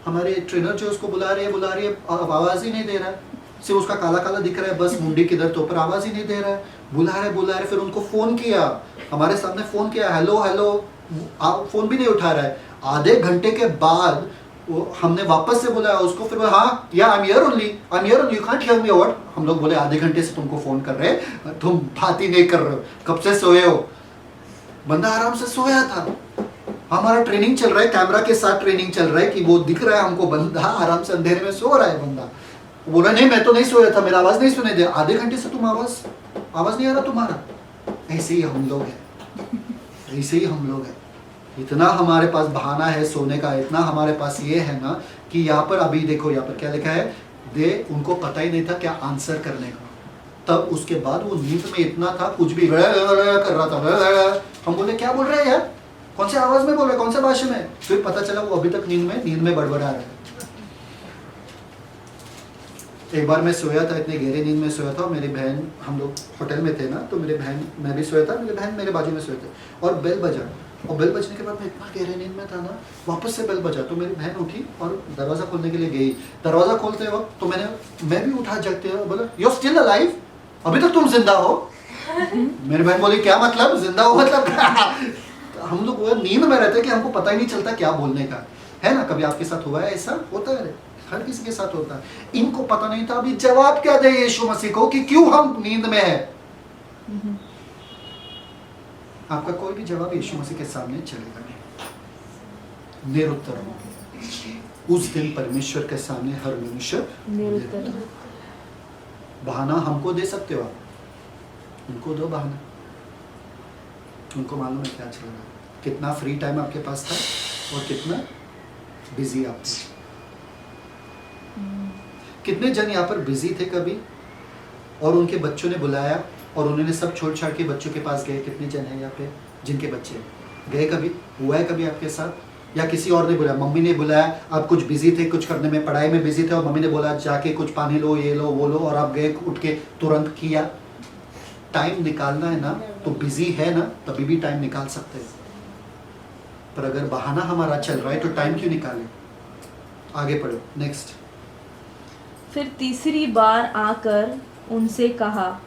हमारे ट्रेनर जो उसको बुला रही है, आवाज ही नहीं दे रहा है, सिर्फ उसका काला काला दिख रहा है, बस मुंडी किधर तो ऊपर, आवाज ही नहीं दे रहा है, बुला रहे, फिर उनको फोन किया, हमारे सामने फोन किया, हेलो हेलो, फोन भी नहीं उठा रहा है। आधे घंटे के बाद हमने वापस से बोला उसको, फिर हाँ या I am here only, you can't hear me what. हम लोग बोले आधे घंटे से तुमको फोन कर रहे हैं, तुम बात ही नहीं कर रहे हो, कब से सोए हो। बंदा आराम से सोया था, हमारा ट्रेनिंग चल रहा है, कैमरा के साथ ट्रेनिंग चल रहा है कि वो दिख रहा है हमको, बंदा आराम से अंधेरे में सो रहा है। बंदा बोला नहीं मैं तो नहीं सोया था, मेरा आवाज नहीं सुने दे, आधे घंटे से तुम आवाज नहीं आ रहा तुम्हारा। ऐसे ही हम लोग हैं, ऐसे ही हम लोग हैं। इतना हमारे पास बहाना है सोने का, इतना हमारे पास ये है ना कि यहाँ पर अभी देखो, यहाँ पर क्या लिखा है, उनको पता ही नहीं था क्या आंसर करने का। तब उसके बाद वो नींद में इतना था, कुछ भी कर रहा था। हम बोले क्या बोल रहे हैं यार, कौन से आवाज में बोल रहे, कौन से भाषा में। फिर पता चला वो अभी तक नींद में बड़बड़ा रहा है। एक बार मैं सोया था, इतने गहरे नींद में सोया था, मेरी बहन, हम लोग होटल में थे ना, तो मेरी बहन, मैं भी सोया था, मेरी बहन मेरे बाजू में सोए थे, और बेल बजा, और बेल बजने के बाद मैं इतना गहरे नींद में था ना, वापस से बेल बजा, तो मेरी बहन उठी और दरवाज़ा खोलने के लिए गई। दरवाज़ा खोलते वक्त तो मैं भी उठा जगते हुए बोला, यू स्टिल अलाइव, अभी तक तुम जिंदा हो। मेरी बहन बोली क्या मतलब, जिंदा हो मतलब हम लोग वो नींद में रहते कि हमको पता ही नहीं चलता क्या बोलने का है ना। कभी आपके साथ हुआ है ऐसा? होता है, हर किसी के साथ होता है। इनको पता नहीं था अभी जवाब क्या दे यीशु मसीह को कि क्यों हम नींद में है। आपका कोई भी जवाब यीशु मसीह के सामने चलेगा नहीं, निरुत्तर होंगे उस दिन परमेश्वर के सामने हर मनुष्य निरुत्तर। बहाना हमको दे सकते हो आप, उनको दो बहाना, उनको मालूम है क्या चल रहा है, कितना फ्री टाइम आपके पास था और कितना बिजी आप थे। कितने जन यहाँ पर बिजी थे कभी, और उनके बच्चों ने बुलाया और उन्होंने सब छोड़ छाड़ के बच्चों के पास गए। कितने जन हैं यहाँ पे जिनके बच्चे गए? कभी हुआ है कभी आपके साथ? या किसी और ने बुलाया, मम्मी ने बुलाया, आप कुछ बिजी थे, कुछ करने में, पढ़ाई में बिजी थे, और मम्मी ने बोला जाके कुछ पानी लो, ये लो, वो लो, और आप गए उठ के तुरंत किया। टाइम निकालना है ना, तो बिजी है ना, तभी भी टाइम निकाल सकते हैं। पर अगर बहाना हमारा चल रहा है तो टाइम क्यों निकालें? आगे पढ़ो, नेक्स्ट। फिर तीसरी बार आकर उनसे कहा,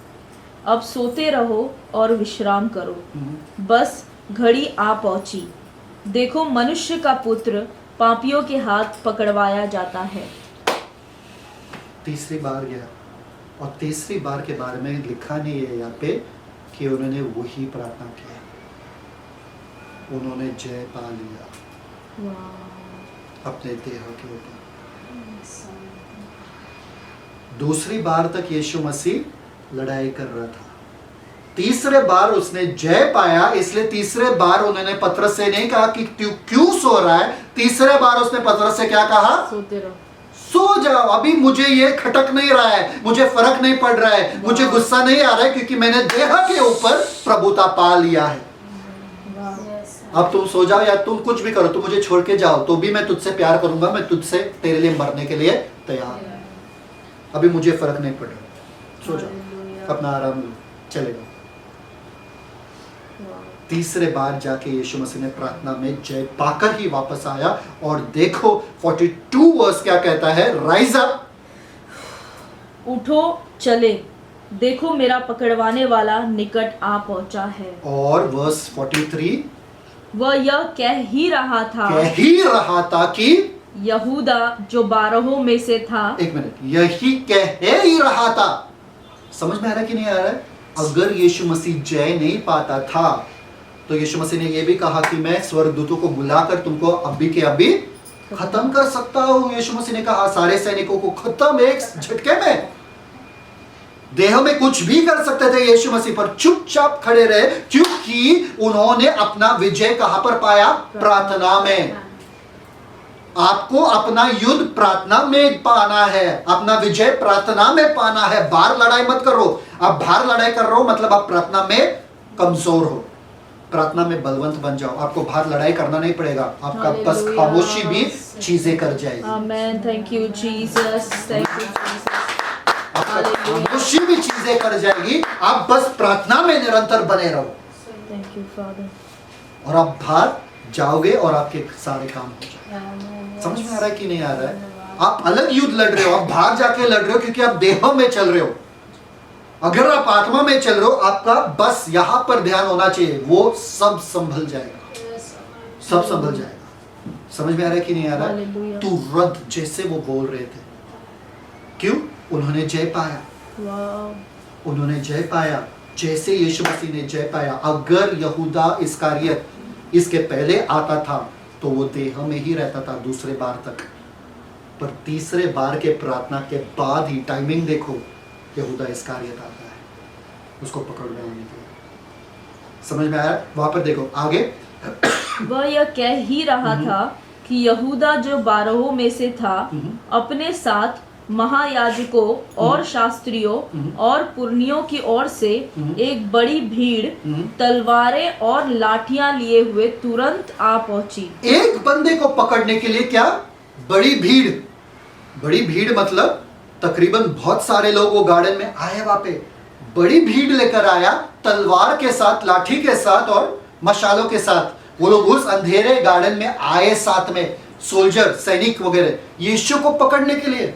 अब सोते रहो और विश्राम करो, बस घड़ी आ पहुंची, देखो मनुष्य का पुत्र पापियों के हाथ पकड़वाया जाता है। तीसरी बार गया, और तीसरी बार के बारे में लिखा नहीं है यहाँ पे कि उन्होंने वही प्रार्थना किया, उन्होंने जय पा लिया अपने देह के ऊपर। दूसरी बार तक यीशु मसीह लड़ाई कर रहा था, तीसरे बार उसने जय पाया, इसलिए तीसरे बार उन्होंने पतरस से नहीं कहा कि तू क्यों सो रहा है। तीसरे बार उसने पतरस से क्या कहा? सोते रहो। सो जाओ, अभी मुझे ये खटक नहीं रहा है, मुझे फर्क नहीं पड़ रहा है, मुझे गुस्सा नहीं आ रहा है, क्योंकि मैंने देह के ऊपर प्रभुता पा लिया है। अब तुम सो जाओ या तुम कुछ भी करो, तुम मुझे छोड़ के जाओ तो भी मैं तुझसे प्यार करूंगा, मैं तुझसे तेरे लिए मरने के लिए तैयार हूं। अभी मुझे फर्क नहीं पड़ रहा, सो जाओ, अपना आराम लो, चलेगा। तीसरे बार जाके यीशु मसीह ने प्रार्थना में जय पाकर ही वापस आया। और देखो 42 वर्स क्या कहता है? राइज अप, उठो चले, देखो मेरा पकड़वाने वाला निकट आ पहुंचा है। और वर्स 43 वह यह कह ही रहा था कि यहूदा जो 12 में से था। एक मिनट, यही कह ही रहा था। समझ में आ रहा है कि नहीं आ रहा है? अगर यीशु मसीह जय नहीं पाता था तो यीशु मसीह ने यह भी कहा कि मैं स्वर्गदूतों को बुलाकर तुमको अभी के अभी खत्म कर सकता हूं। यीशु मसीह ने कहा सारे सैनिकों को खत्म एक झटके में। देह में कुछ भी कर सकते थे यीशु मसीह, पर चुपचाप खड़े रहे, क्योंकि उन्होंने अपना विजय कहां पर पाया? प्रार्थना में। आपको अपना युद्ध प्रार्थना में पाना है, अपना विजय प्रार्थना में पाना है। बाहर लड़ाई मत करो। आप बाहर लड़ाई कर रहे हो मतलब आप प्रार्थना में कमजोर हो। प्रार्थना में बलवंत बन जाओ, आपको बाहर लड़ाई करना नहीं पड़ेगा, आपका बस खामोशी भी चीजें कर जाएगी। Amen, thank you Jesus, thank you Jesus. आपका खामोशी भी चीजें कर जाएगी, आप बस प्रार्थना में निरंतर बने रहो। Thank you father. और आप बाहर जाओगे और आपके सारे काम हो जाएंगे। समझ में आ रहा है कि नहीं आ रहा है? आप अलग युद्ध लड़ रहे हो, आप बाहर जाके लड़ रहे हो क्योंकि आप देह में चल रहे हो। अगर आप आत्मा में चल रहे हो, आपका बस यहां पर ध्यान होना चाहिए, वो सब संभल जाएगा, सब संभल जाएगा। समझ में आ रहा है कि नहीं आ रहा है? तुरंत जैसे वो बोल रहे थे, क्यों? उन्होंने जय पाया, उन्होंने जय पाया जैसे यीशु मसीह ने जय पाया। अगर यहूदा इस्करियत इसके पहले आता था तो वो देह में ही रहता था दूसरे बार तक, पर तीसरे बार के प्रार्थना के बाद ही, टाइमिंग देखो, यहूदा इस्करियत आता है उसको पकड़ने आने के लिए। समझ में आया? वहां पर देखो आगे। वह यह कह ही रहा था कि यहूदा जो 12 में से था अपने साथ महायाजकों और शास्त्रियों और पुरनियों की ओर से एक बड़ी भीड़ तलवारें और लाठियां लिए हुए तुरंत आ पहुंची। एक बंदे को पकड़ने के लिए क्या बड़ी भीड़? बड़ी भीड़ मतलब तकरीबन बहुत सारे लोग वो गार्डन में आए। वहां पे बड़ी भीड़ लेकर आया, तलवार के साथ, लाठी के साथ और मशालों के साथ। वो लोग उस अंधेरे गार्डन में आए, साथ में सोल्जर, सैनिक वगैरह, यीशु को पकड़ने के लिए।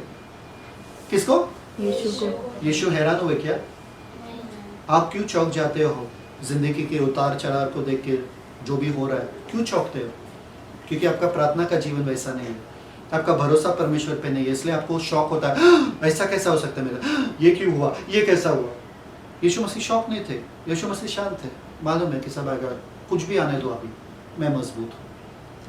किसको? यीशु को। यीशु हैरान हुए क्या? आप क्यों चौंक जाते हो जिंदगी के उतार चढ़ाव को देख के? जो भी हो रहा है क्यों चौंकते हो? क्योंकि आपका प्रार्थना का जीवन वैसा नहीं है, आपका भरोसा परमेश्वर पे नहीं है, इसलिए आपको शौक होता है, ऐसा कैसा हो सकता है मेरा, ये क्यों हुआ, ये कैसा हुआ। यीशु मसीह शौक नहीं थे, यीशु मसीह शांत थे। मालूम है कि सब अगर कुछ भी आने दो, अभी मैं मजबूत हूँ,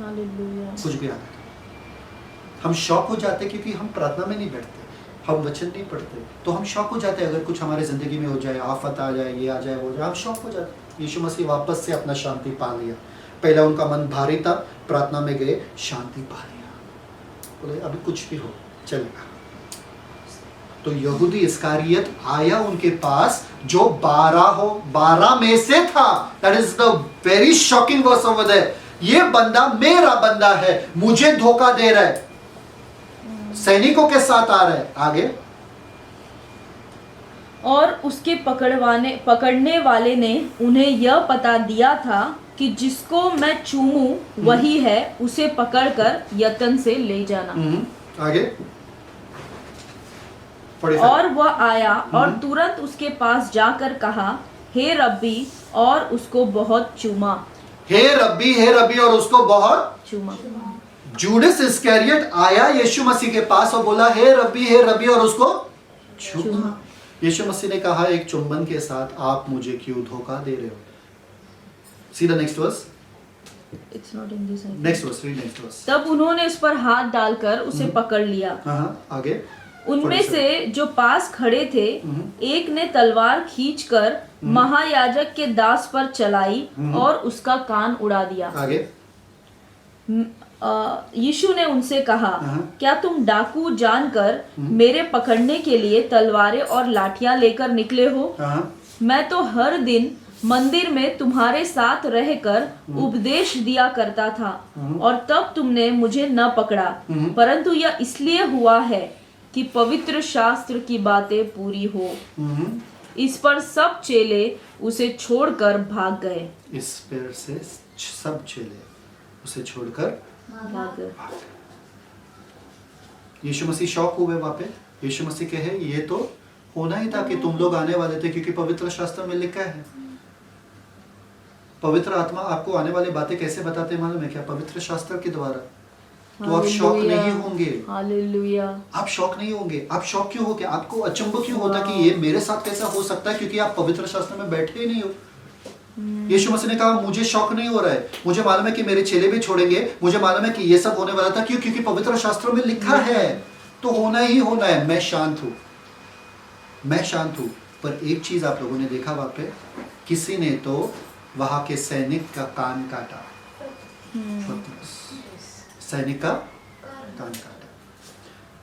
हालेलुया। कुछ भी आने दो। हम शौक हो जाते क्योंकि हम प्रार्थना में नहीं बैठते, हम वचन नहीं पढ़ते, तो हम शौक हो जाते। अगर कुछ हमारे जिंदगी में हो जाए, आफत आ जाए, ये आ जाए, वो जाए, हम शौक हो जाते। यीशु मसीह वापस से अपना शांति पा लिया। पहला उनका मन भारी था, प्रार्थना में गए, शांति पा लिया, बोले अभी कुछ भी हो चलेगा। तो यहूदी इस्करियत आया उनके पास जो 12 में से था। That is the very shocking verse over there. ये बंदा मेरा बंदा है, मुझे धोखा दे रहा है, सैनिकों के साथ आ रहा है। आगे, और उसके पकड़ने वाले ने उन्हें यह पता दिया था कि जिसको मैं चूमूं वही है, उसे पकड़कर यत्न से ले जाना। आगे, और वह आया और तुरंत उसके पास जाकर कहा, हे रब्बी, और उसको बहुत चूमा। हे रब्बी और उसको बहुत चूमा। जूडस इस्करियत आया यीशु मसीह के पास और बोला हे रब्बी और उसको चूमा। यीशु मसीह ने कहा एक चुंबन के साथ आप मुझे क्यों धोखा दे रहे हो? See the next verse. It's not in this. Next verse, read next verse. तब उन्होंने उस पर हाथ डालकर उसे पकड़ लिया। हाँ, आगे। उनमें से जो पास खड़े थे एक ने तलवार खींचकर महायाजक के दास पर चलाई और उसका कान उड़ा दिया। आगे। यीशु ने उनसे कहा, हाँ। क्या तुम डाकू जानकर मेरे पकड़ने के लिए तलवारें और लाठियां लेकर निकले हो? हाँ। मैं तो हर दिन मंदिर में तुम्हारे साथ रहकर उपदेश दिया करता था और तब तुमने मुझे न पकड़ा, परंतु यह इसलिए हुआ है कि पवित्र शास्त्र की बातें पूरी हो। इस पर सब चेले उसे छोड़कर भाग गए। इस पर से सब चेले उसे छोड़कर भाग गए। यीशु मसीह शौक हुए वहां पे। यीशु मसीह कहे ये तो होना ही था कि तुम लोग आने वाले थे, क्योंकि पवित्र शास्त्र में लिखा है। पवित्र आत्मा आपको आने वाली बातें कैसे बताते हैं मालूम है क्या? पवित्र शास्त्र के द्वारा। तो आप शौक नहीं होंगे। हालेलुया। आप शौक नहीं होंगे। आप शौक क्यों हो? क्या आपको अचंभव क्यों होता कि ये मेरे साथ कैसा हो सकता है? क्योंकि आप पवित्र शास्त्र में बैठे ही नहीं हो। यीशु मसीह ने कहा मुझे शौक नहीं हो रहा है, मुझे मालूम है कि मेरे चेले भी छोड़ेंगे, मुझे मालूम है कि ये सब होने वाला था। क्यों? क्योंकि पवित्र शास्त्रों में लिखा है, तो होना ही होना है। मैं शांत हूं, मैं शांत हूं। पर एक चीज आप लोगों ने देखा वहां पे, किसी ने तो वहां के सैनिक का कान काटा। सैनिक का कान काटा।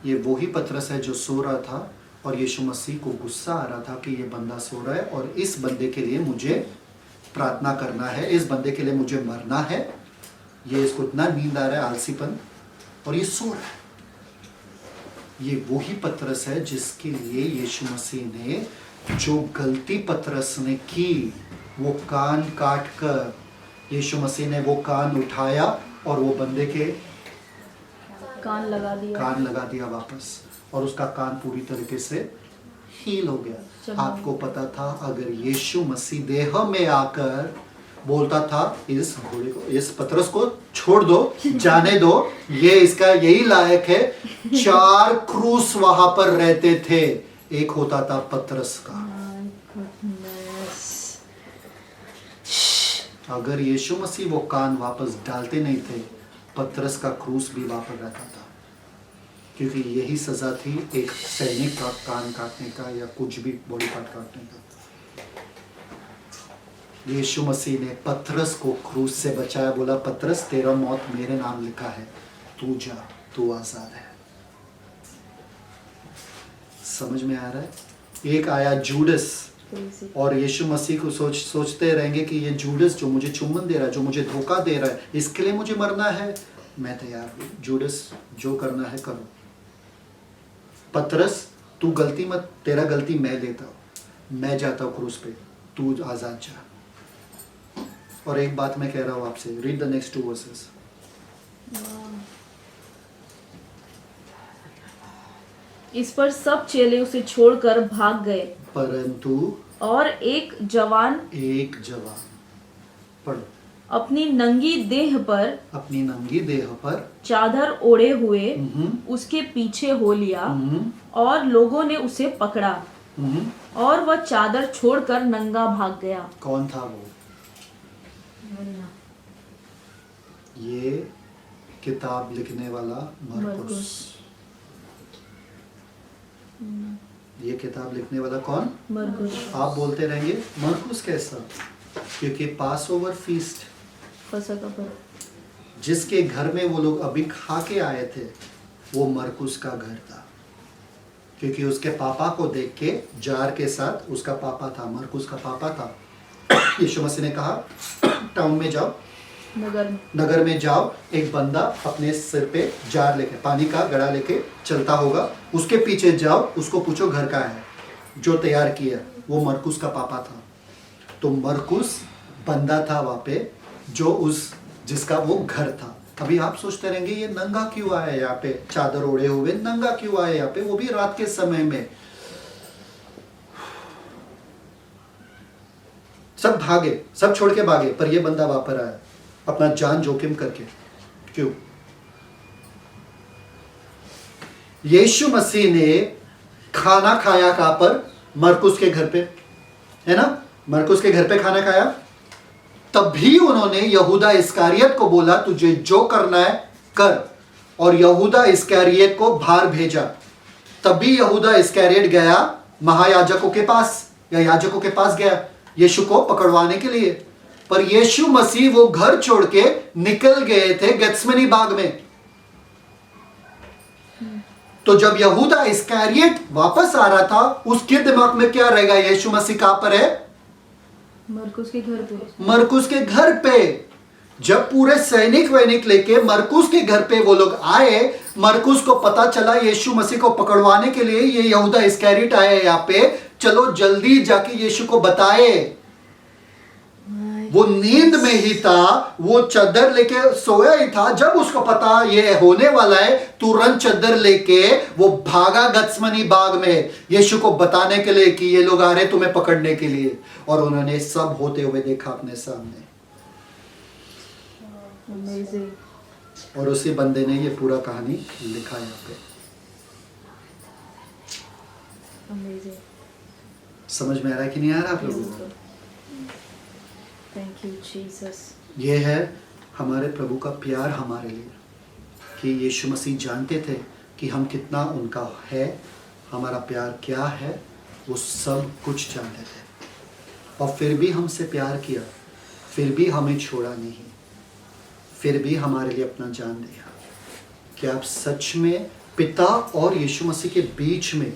ये वही पतरस है जो सो रहा था और यीशु मसीह को गुस्सा आ रहा था कि ये बंदा सो रहा है और इस बंदे के लिए मुझे प्रार्थना करना है, इस बंदे के लिए मुझे मरना है। ये इसको इतना नींद आ रहा है, आलसीपन, और ये सो रहा है। ये वही पतरस है जिसके लिए यीशु मसीह ने जो गलती पतरस ने की, वो कान काट कर यीशु मसीह ने वो कान उठाया और वो बंदे के कान लगा दिया वापस, और उसका कान पूरी तरीके से हील हो गया। आपको पता था अगर यीशु मसीह देह में आकर बोलता था इस घोड़े को, इस पतरस को छोड़ दो, जाने दो, ये इसका यही लायक है। 4 क्रूस वहां पर रहते थे, एक होता था पतरस का। अगर यीशु मसीह वो कान वापस डालते नहीं थे, पतरस का क्रूस भी वापस रहता था, क्योंकि यही सजा थी एक सैनिक का कान काटने का या कुछ भी बॉडी पार्ट काटने का। यीशु मसीह ने पतरस को क्रूस से बचाया, बोला पतरस तेरा मौत मेरे नाम लिखा है, तू जा, तू आजाद है। समझ में आ रहा है? एक आया जूडस, और यीशु मसीह को सोचते रहेंगे कि ये जूडस जो मुझे चुम्बन दे रहा है, जो मुझे धोखा दे रहा है, इसके लिए मुझे मरना है, मैं तैयार हूं। जूडस जो करना है करो। पतरस तू गलती मत, तेरा गलती मैं लेता हूं, मैं जाता हूं क्रूस पे, तू आजाद जा। और एक बात मैं कह रहा हूं आपसे, रीड द नेक्स्ट 2 वर्सेस। इस पर सब चेले उसे छोड़कर भाग गए, परंतु और एक जवान पढ़ो, अपनी नंगी देह पर चादर ओढ़े हुए उसके पीछे हो लिया, और लोगों ने उसे पकड़ा और वह चादर छोड़कर नंगा भाग गया। कौन था वो? ये किताब लिखने वाला मरकुस। ये किताब लिखने वाला कौन? मरकुस। आप बोलते रहेंगे मरकुस कैसा? क्योंकि पास ओवर फीस्ट, जिसके घर में वो लोग अभी खा के आए थे, वो मरकुस का घर था। क्योंकि उसके पापा को देख के, जार के साथ उसका पापा था, मरकुस का पापा था। यीशु मसीह ने कहा टाउन में जाओ, नगर में जाओ, एक बंदा अपने सिर पे जार लेके, पानी का गड़ा लेके चलता होगा, उसके पीछे जाओ, उसको पूछो घर का है, जो तैयार किया वो मरकुस का पापा था। तो मरकुस बंदा था वहां पे, जो जिसका वो घर था। अभी आप सोचते रहेंगे ये नंगा क्यों आया यहाँ पे, चादर ओढ़े हुए नंगा क्यों आया यहाँ पे, वो भी रात के समय में। सब भागे, सब छोड़ के भागे, पर ये बंदा वापस आया अपना जान जोखिम करके। क्यों? यीशु मसीह ने खाना खाया कहां पर? मरकुस के घर पे, है ना? मरकुस के घर पे खाना खाया। तब भी उन्होंने यहूदा इस्करियत को बोला तुझे जो करना है कर, और यहूदा इस्करियत को बाहर भेजा। तभी यहूदा इस्करियोत गया महायाजकों के पास या याजकों के पास गया यीशु को पकड़वाने के लिए। पर यीशु मसीह वो घर छोड़ के निकल गए थे गेत्सेमनी बाग में। तो जब यहूदा इस्करियोत वापस आ रहा था, उसके दिमाग में क्या रहेगा? यीशु मसीह कहां पर है? मरकुस के घर पे। मरकुस के घर पे। जब पूरे सैनिक वैनिक लेके मरकुस के घर पे वो लोग आए, मरकुस को पता चला यीशु मसीह को पकड़वाने के लिए ये यहूदा इस्करियोत आया है यहाँ पे, चलो जल्दी जाके यीशु को बताए। वो नींद में ही था, वो चादर लेके सोया ही था। जब उसको पता ये होने वाला है, तुरंत चादर लेके वो भागा गेत्सेमनी बाग में यीशु को बताने के लिए कि ये लोग आ रहे तुम्हें पकड़ने के लिए। और उन्होंने सब होते हुए देखा अपने सामने। Amazing. और उसी बंदे ने ये पूरा कहानी लिखा यहाँ पे। Amazing. समझ में आ रहा है कि नहीं आ रहा आप लोगों को? Thank you, Jesus. ये है हमारे प्रभु का प्यार हमारे लिए, कि यीशु मसीह जानते थे कि हम कितना उनका है, हमारा प्यार क्या है, वो सब कुछ जानते थे। और फिर भी हमसे प्यार किया, फिर भी हमें छोड़ा नहीं, फिर भी हमारे लिए अपना जान दिया। कि आप सच में पिता और यीशु मसीह के बीच में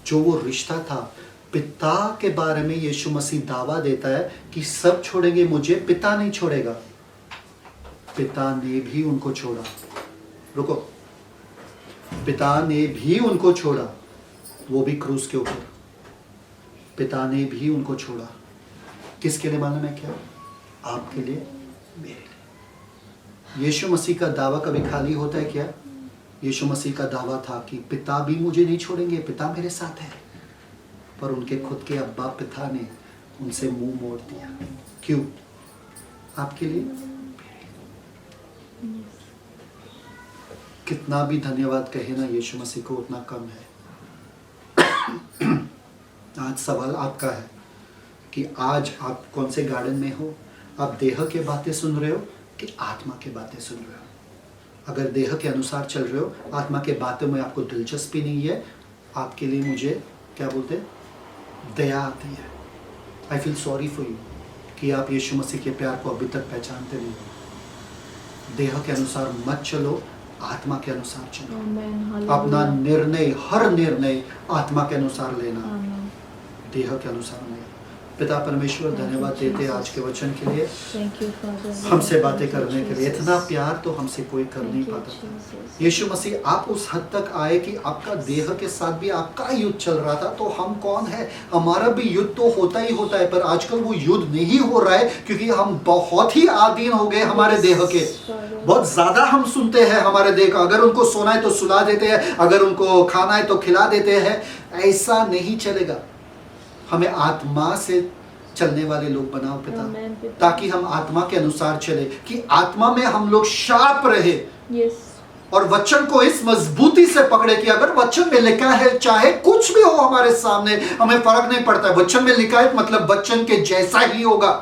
जो वो रिश्ता था, पिता के बारे में यीशु मसीह दावा देता है कि सब छोड़ेंगे मुझे, पिता नहीं छोड़ेगा। पिता ने भी उनको छोड़ा। रुको, पिता ने भी उनको छोड़ा, वो भी क्रूस के ऊपर। पिता ने भी उनको छोड़ा। किसके लिए मालूम है क्या? आपके लिए, मेरे लिए। यीशु मसीह का दावा कभी खाली होता है क्या? यीशु मसीह का दावा था कि पिता भी मुझे नहीं छोड़ेंगे, पिता मेरे साथ है। पर उनके खुद के अब्बा पिता ने उनसे मुंह मोड़ दिया। क्यों? आपके लिए, कितना भी धन्यवाद कहे ना यीशु मसीह को उतना कम है। आज सवाल आपका है कि आज आप कौन से गार्डन में हो? आप देह के बातें सुन रहे हो कि आत्मा के बातें सुन रहे हो? अगर देह के अनुसार चल रहे हो, आत्मा के बातों में आपको दिलचस्पी नहीं है, आपके लिए मुझे क्या बोलते हैं, दया आती है। I feel sorry for you कि आप यीशु मसीह के प्यार को अभी तक पहचानते नहीं हो। देह के अनुसार मत चलो, आत्मा के अनुसार चलो। Amen. अपना निर्णय, हर निर्णय आत्मा के अनुसार लेना, Amen. देह के अनुसार नहीं। पिता परमेश्वर, धन्यवाद देते हैं आज के वचन के लिए, Thank you, Father. हमसे बातें करने के लिए। Jesus. इतना प्यार तो हमसे कोई कर नहीं Thank you, पाता था। Jesus. यीशु मसीह, आप उस हद तक आए कि आपका देह के साथ भी आपका युद्ध चल रहा था। तो हम कौन है? हमारा भी युद्ध तो होता ही होता है, पर आजकल वो युद्ध नहीं हो रहा है क्योंकि हम बहुत ही आदीन हो गए हमारे देह के। बहुत ज्यादा हम सुनते हैं हमारे देह का। अगर उनको सोना है तो सुला देते हैं, अगर उनको खाना है तो खिला देते हैं। ऐसा नहीं चलेगा। हमें आत्मा से चलने वाले लोग बनाओ पिता, Amen, पिता। ताकि हम आत्मा के अनुसार चले, कि आत्मा में हम लोग शार्प रहे Yes. और वचन को इस मजबूती से पकड़े कि अगर वचन में लिखा है, चाहे कुछ भी हो हमारे सामने, हमें फर्क नहीं पड़ता है। वचन में लिखा है मतलब वचन के जैसा ही होगा।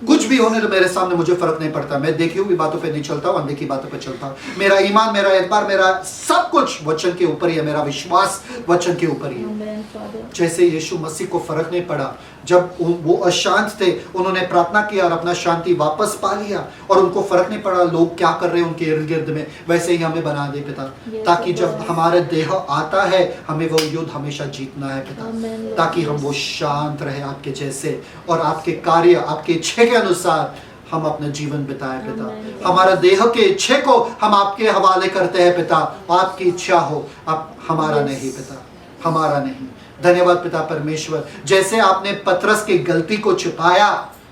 कुछ भी होने तो मेरे सामने मुझे फर्क नहीं पड़ता। मैं देखी हुई बातों पे नहीं चलता हूँ, अनदेखी बातों पे चलता हूँ। मेरा ईमान, मेरा एतबार, मेरा सब कुछ वचन के ऊपर ही है। मेरा विश्वास वचन के ऊपर ही है। Amen, Father. जैसे यीशु मसीह को फर्क नहीं पड़ा, जब वो अशांत थे, उन्होंने प्रार्थना किया और अपना शांति वापस पा लिया, और उनको फर्क नहीं पड़ा लोग क्या कर रहे हैं उनके इर्द गिर्द में। वैसे ही हमें बना दे पिता, Yes, ताकि जब Lord. हमारे देह आता है, हमें वो युद्ध हमेशा जीतना है पिता। Amen, Lord. ताकि हम वो शांत रहे आपके जैसे, और आपके कार्य, आपके इच्छे के अनुसार हम अपना जीवन बिताए पिता। Amen. हमारा देह के इच्छे को हम आपके हवाले करते हैं पिता। आपकी इच्छा हो, आप हमारा Yes. नहीं पिता, हमारा नहीं। धन्यवाद पिता परमेश्वर, जैसे आपने पतरस की गलती को छिपाया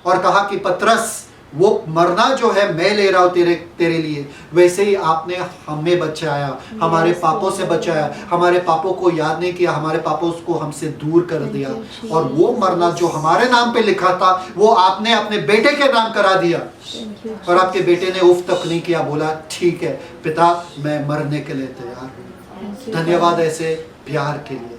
और कहा कि पतरस, वो मरना जो है मैं ले रहा हूं तेरे लिए, वैसे ही आपने हमें बचाया, हमारे Yes, पापों से Lord. बचाया। हमारे पापों को याद नहीं किया, हमारे पापों को हमसे दूर कर Thank दिया, you, और वो Jesus. मरना जो हमारे नाम पे लिखा था, वो आपने अपने बेटे के नाम करा दिया। Thank you, और आपके Jesus. बेटे ने उफ तक नहीं किया, बोला ठीक है पिता, मैं मरने के लिए तैयार हूँ। Thank you, धन्यवाद Father. ऐसे प्यार के लिए।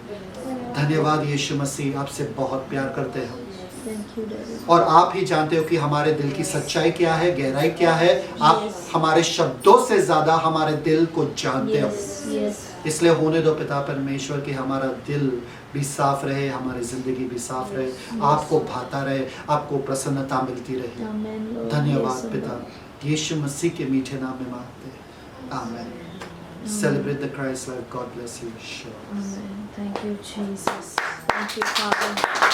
धन्यवाद यीशु मसीह, आपसे बहुत प्यार करते हैं। Thank you, Daddy. और आप ही जानते हो कि हमारे दिल की सच्चाई क्या है, गहराई क्या है। आप Yes. हमारे शब्दों से ज्यादा हमारे दिल को जानते हो। Yes, yes. इसलिए होने दो पिता परमेश्वर कि हमारा दिल भी साफ रहे, हमारी जिंदगी भी साफ रहे, आपको भाता रहे, आपको प्रसन्नता मिलती रहे। Amen, Lord. धन्यवाद Yes, पिता, Lord. यीशु मसीह के मीठे नाम में मांगते हैं, आमेन। Celebrate the Christ life. God bless you. Sure. Amen. Thank you, Jesus. Thank you, Father.